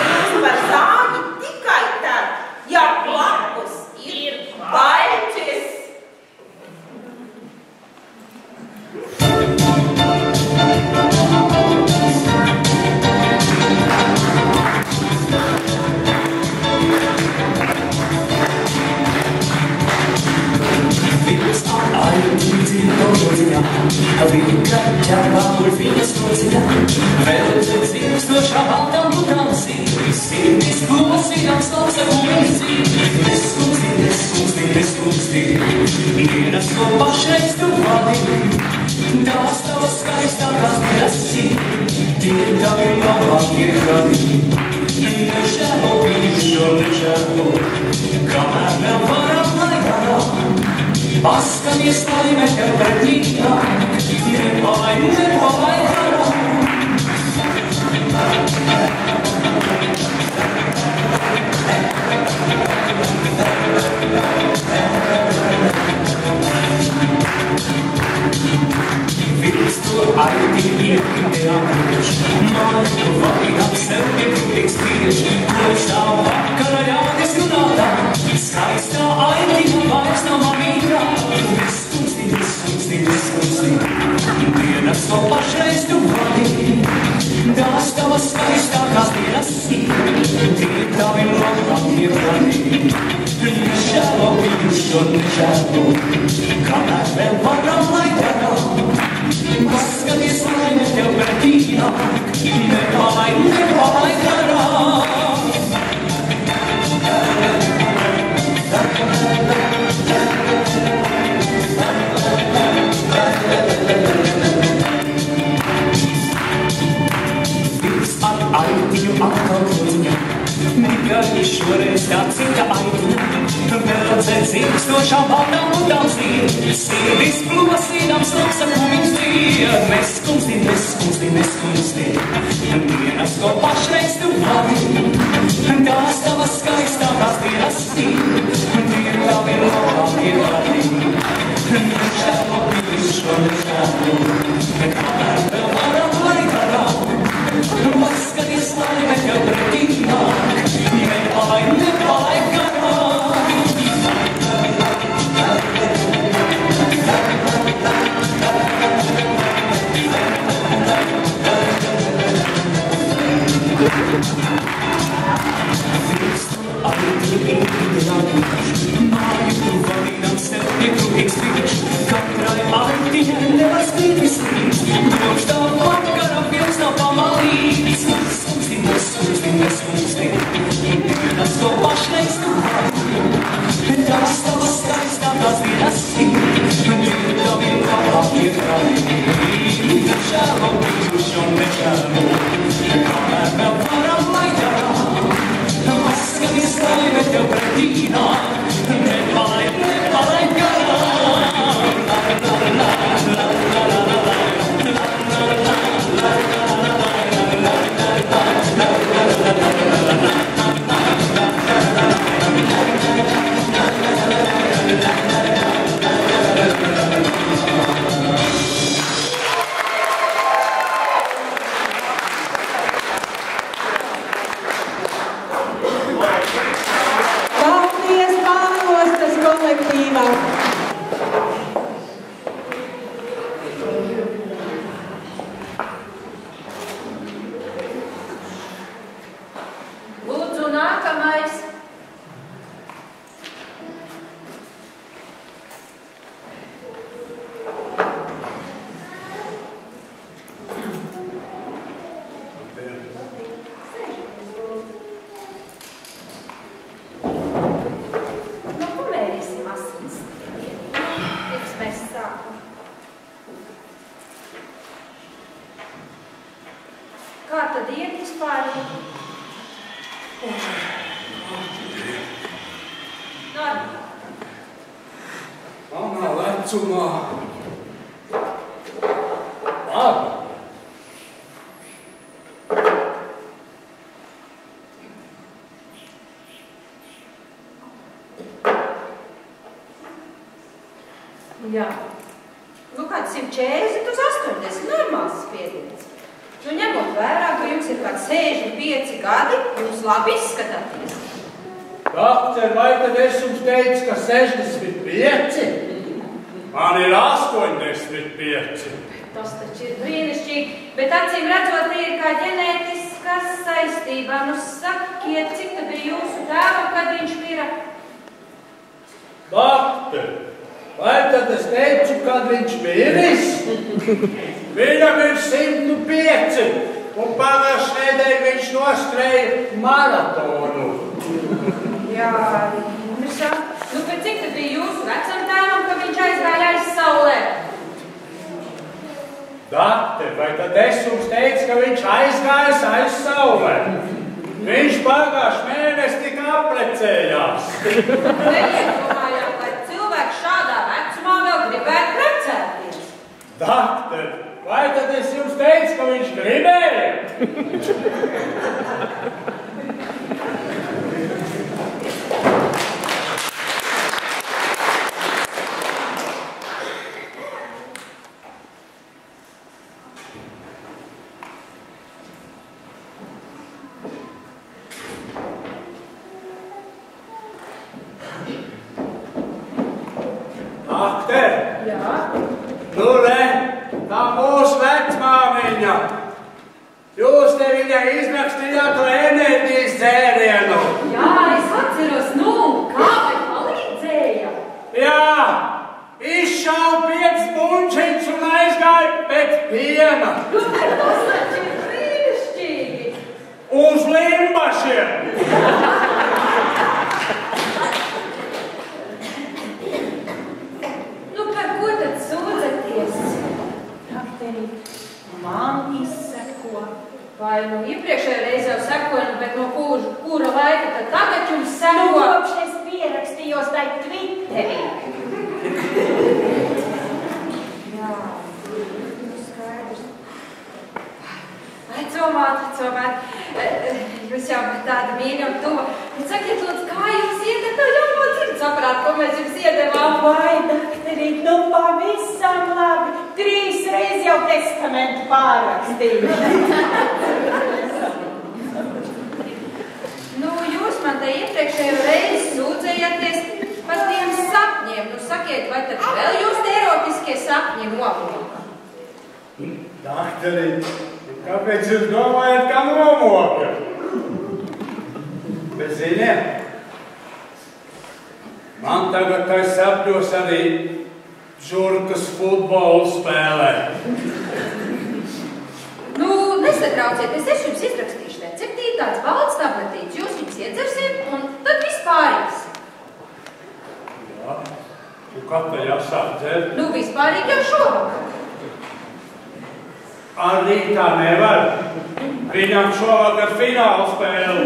var zāģi tikai tad, ja blakus ir baļķis. Viņa kaķa uz viņas kociņā, vēl dzīvstošā baltām butām sirdis klosījām slavsaku vīzī. Neskumstī, dienas to pašreiz tu vadi, tās tavas skaistākās drasi, tie tavi labākie gadi. Nežēlo, bišķo, nežēlo, kamēr vēl varam, lai varam. Paskaties, laime tev pretnīgā, nepalaid garām. Vīrs to aidi iekļauj, māju vajag sev negrūtīgs tieši, kurš tā vakara ļaudis runātā, skaistā aidi vairs nav mamīgā. Neskumstī, dienas to pašreiz tu vadi, tās tavas skaistākās dienas tie tavi labākie gadi. Nežēlo, bijušo nežēlo, kamēr vēl varam, lai varam. Paskaties, laime tev pretī nāk, nepalaid garām. Ilgstošām baltām mutām slīd, sirdis plosīdams loksa kumiņš dzied. Neskumsti, neskumsti, neskumsti, dienas, ko pašreiz tu vari. Tās tavas skaistākās dienas ir, tie tavi labākie gadi. Nešķēlo bijušo nešķēlo, kamēr vēl varam lai garām. Paskaties, lai tev pretī nāk, nepalaid garām. Māju tu vadīdam sev, tu ekspīč, katrai aitiņai nevar spīt vislīdz. Droši tā vakara pilns nav pamalīts. Neskumsti, neskumsti, neskumsti, dienas, ko pašreiz tu vari. Tās tavas skaistākās dienas ir, tavi labākie gadi. Nešķēlo bijušo nešķēlo, kamēr vēl varam lai garām. Paskaties, lai tev pretī nāk, nepalaid garām. Paldies Pārostas kolektīvam! Lūdzu, nākamais. Nu, pamērīsim asins. Pirms mēs sākam. Kā tad iet vispār? Manā vecumā. Labi. Jā. Nu, kāds 140 uz 80, normāls spiediens. Nu, ņemot vērā, ka jums ir kāds 65 gadi, jūs labi izskatāties. Doktor, vai tad es jums teicu, ka 65? Man ir 85. Tas taču ir brīnišķīgi, bet acīm redzot, tie ir kā ģenētiskas saistībā. Nu, sakiet, cik tad bija jūsu tēvam, kad viņš mira? Doktor, vai tad es teicu, kad viņš miris? Viņam ir 105, un pagājušajā nedēļā viņš noskrēja maratonu. Jā, Mirsa. Nu, bet cik tad bija jūsu vecam tēvam, ka viņš aizgāja aiz saulē? Doktor, vai tad es jums teicu, ka viņš aizgājas aiz saulē? Viņš pagājušajā mēnesī tika apprecējās. Neiedomājām, lai cilvēks šādā vecumā vēl gribētu precēties. Doktor, vai tad es jums teicu, ka viņš gribēja? Doktor! Jā? Nu, re, tā mūsu vecmāmiņa. Jūs te viņai izrakstījāt to enerģijas dzērienu. Jā, es atceros, nu, kā vai palīdzēja? Jā, izšāva 5 buņčiņus un aizgāja pēc piena. Nu, bet tas taču ir brīnišķīgi. Uz limbašiem. Nu, par ko tad sūdzaties? Dakteri, man izseko. Vai nu iepriekšējā reizē jau sekoju, bet no kura laika tad tagad jau testamentu pārrakstīju. Nu, jūs man te iepriekšējo reizi sūdzējāties par tiem sapņiem. Nu, sakiet, vai tad vēl jūs te erotiskie sapņi nomoka? Daktari, kāpēc jūs domājat, ka nomoka? Bet ziniet, man tagad tā sapņos arī žurkas futbolu spēlē. Nu, nesatraucieties, es jums izrakstīšu receptīti, tāds balts tabletīts, jūs viņus iedzersiet, un tad viss pārīs. Jā, tu kā tā jāsāk dzert? Nu, vispārīgi jau šovakar. Arī tā nevar. Viņam šovakar fināla spēle.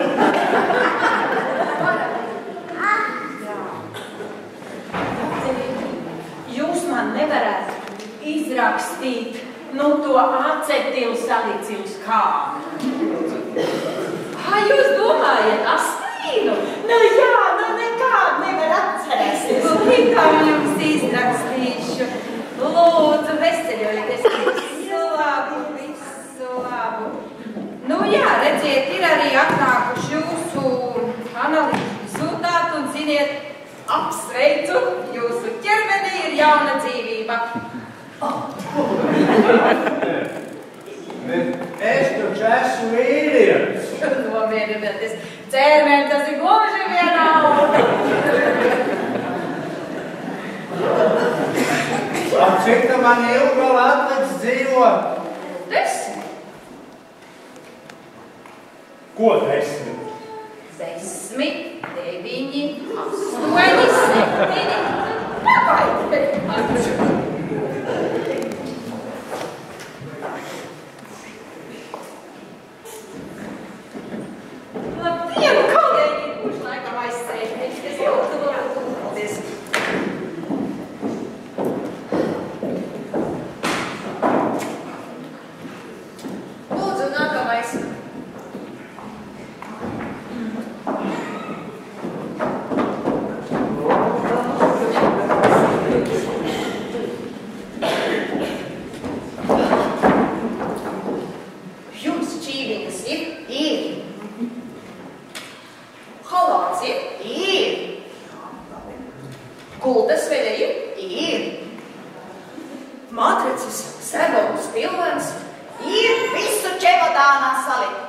Jūs man nevarētu izrakstīt, nu, to acetilu salicīlu skābi. Jūs domājat, aspirīnu? Nu jā, nu nekādu nevar atcerēties. Kā jums izrakstīšu? Lūdzu, veseļojieties. Visu labu. Nu jā, redziet, ir arī atnākuši jūsu analīžu rezultāti un ziniet, apsveicu, jūsu ķermenī ir jauna dzīvība. Es taču esmu vīrietis. Nomierināties. Ķermeni, tas ir gluži vienalga. Cik tā man ilgi vēl atliks dzīvot? 10. Ko 10? 10, 9, 8, 7. Pagaidiet! Labdien, kolēģi! Kurš laikam aizsēdēties? Paldies! Lūdzu, nākamais. Jums čīviņas ir? Ir. Halāts ir? Ir. Gultas veļa ir? Ir. Matricis, segonas pilvens? Ir. Visu čemodānā salikt.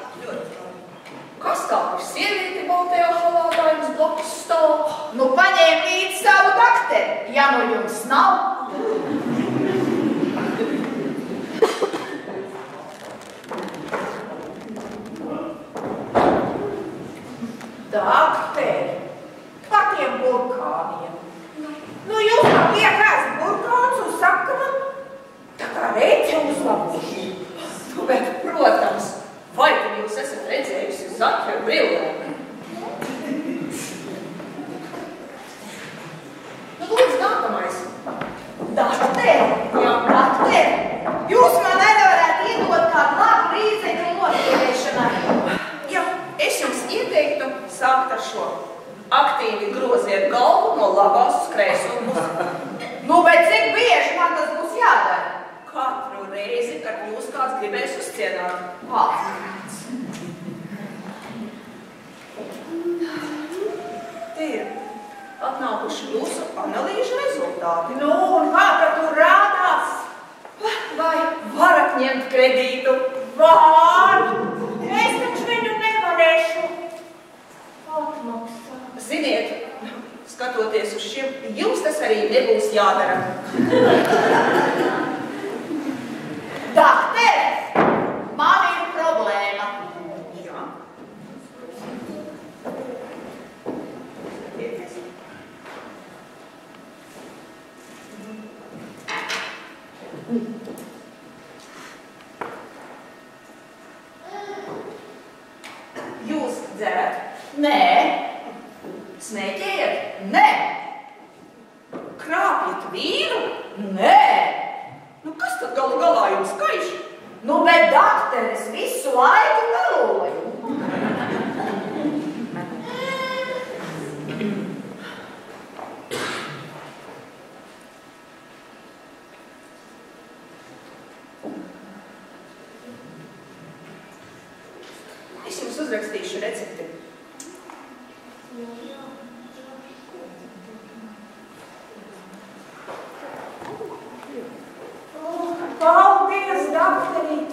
Kas kā par sievieti baltajā halātā jums blakus stāv? Nu, paņēm līdz savu dakteri, ja nu jums nav. Dakteri, par tiem burkāniem. Nu, jūs man liekās burkāns un saka man, tā kā reiķi uzlabuši. Nu, bet, protams, vai tad jūs esat redzējusi zaķu ar brillēm? Nu, lūdzu, nākamais. Dakteri, jā, dakteri, jūs man nevarētu iedot kādu labu rīzekļu noturēšanai. Jā, es jums ieteiktu sākt ar šo. Aktīvi groziet galvu no labās uz kreiso pusi. Nu, bet cik bieži man tas būs jādara? Katru reizi, kad jūs kāds gribēs uzcienāt. Te ir atnākuši jūsu analīžu rezultāti. Nu, un kā tad tur rādās? Vai varat ņemt kredītu? Var! Es taču viņu nevarēšu atmaksāt. Ziniet, skatoties uz šiem, jums tas arī nebūs jādara. Dakteri, man ir problēma. Jā. Jūs dzerat? Nē. Smēķējat? Nē. Krāpjat vīnu? Nē. Nu, kas tad galu galā jums kaiš? Nu, bet dakteris visu laiku meloju. ēdīšu recepti. Paldies, doktorīt,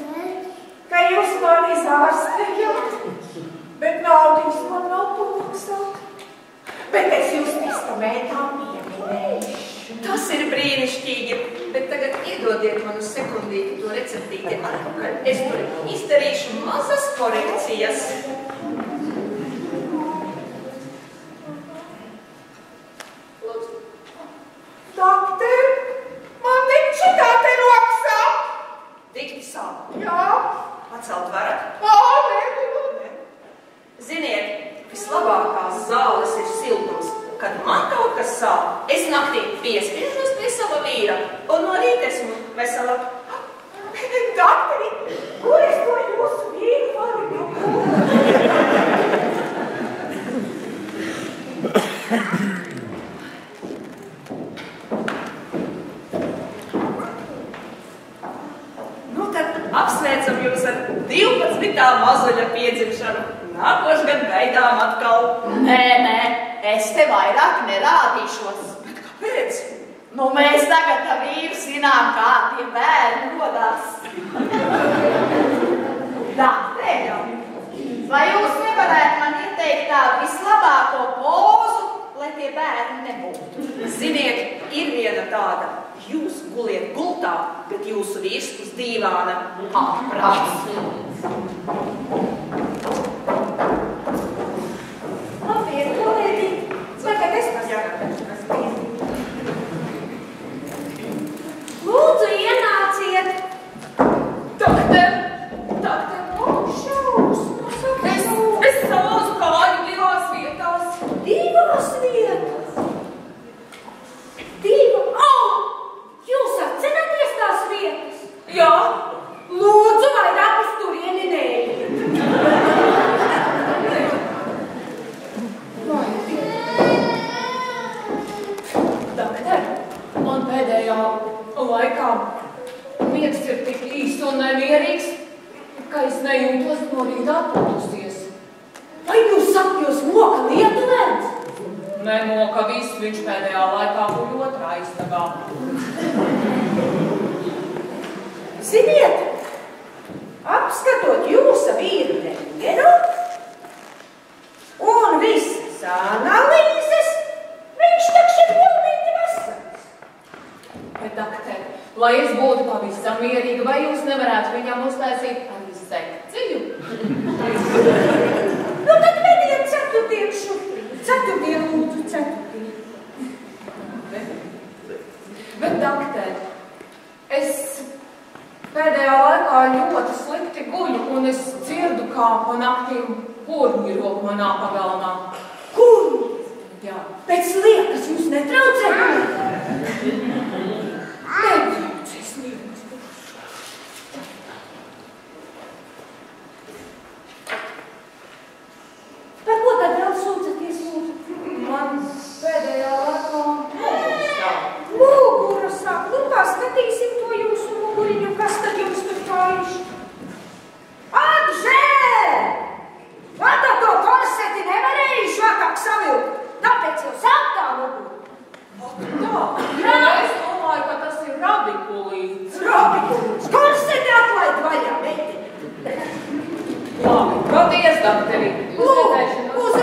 ka jūs man izārstējāt, bet naudas man nav ko maksāt. Bet es jūs testamētā pieminēšu. Tas ir brīnišķīgi, bet tagad iedodiet man uz sekundīti to receptīti atpakaļ. Es tur izdarīšu mazas korekcijas. Doktor, man tik šitā te roksā. Tikti sāp? Jā. Atcelt varat? Nē. Ziniet, vislabākās zāles ir siltums. Kad man kaut kas sāp, es naktī piespiežos pie sava vīra, un no rīta esmu vesela. Doktori, kur es to jūsu vīru varu Nu tad apsveicam jūs ar 12. mazuļa piedzimšanu. Nākošgad gaidām atkal. Nē, es te vairāk nerādīšos. Bet kāpēc? Nu, mēs tagad tā vīru zinām, kā tie bērni rodās. Dāte, vai jūs nevarētu man ieteikt tādu vislabāko pozu, lai tie bērni nebūtu? Ziniet, ir viena tāda. Jūs guliet gultā, bet jūsu vīrs uz dīvāna aprāts. Labiet, kolēģi, tagad es pasākšu. Lūdzu, ienāciet. Doktor, šausmas. es salauzu kāju divās vietās. Divās vietas? Jūs atceraties tās vietas? Jā. Lūdzu, vairāk uz turieni neiet. Doktor, man pēdējā laikā miegs ir tik īsts un nemierīgs, ka es nejūtos no rīta atpūtusies. Vai jūs sapņos moka lietuvērts? Nemoka visu, viņš pēdējā laikā guļ otrā istabā. Ziniet, apskatot jūsu vīru rentgenu un visas analīzes, viņš taču ir pilnīgi vesels. Bet, doktor, lai es būtu pavisam mierīga, vai jūs nevarētu viņam uztaisīt arī sekciju? Nu tad vediet ceturtdienu šurp. Ceturtdienu lūdzu, ceturtdienu. Bet, doktor, es pēdējā laikā ļoti slikti guļu, un es dzirdu, kā pa naktīm kurņi rok manā pagalmā. Kurņi? Jā. Pēc liekas jūs netraucē? Netraucēs liekas. Par ko tad vēl sūdzaties, lūdzu? Man pēdējā laikā mugura sāk. Nu, paskatīsim to jūsu muguriņu, kas tad jums tur kājuši. Atžēl! Man tad to korseti nevarējuši vakāk savilkt, tāpēc jau sāk tā mugura. Tā, jā, es domāju, ka tas ir rabikulīts. Rabikulīts, korseti atlaid vaļā, meiteni. Labi, paldies, doktori. Lūdzu, uz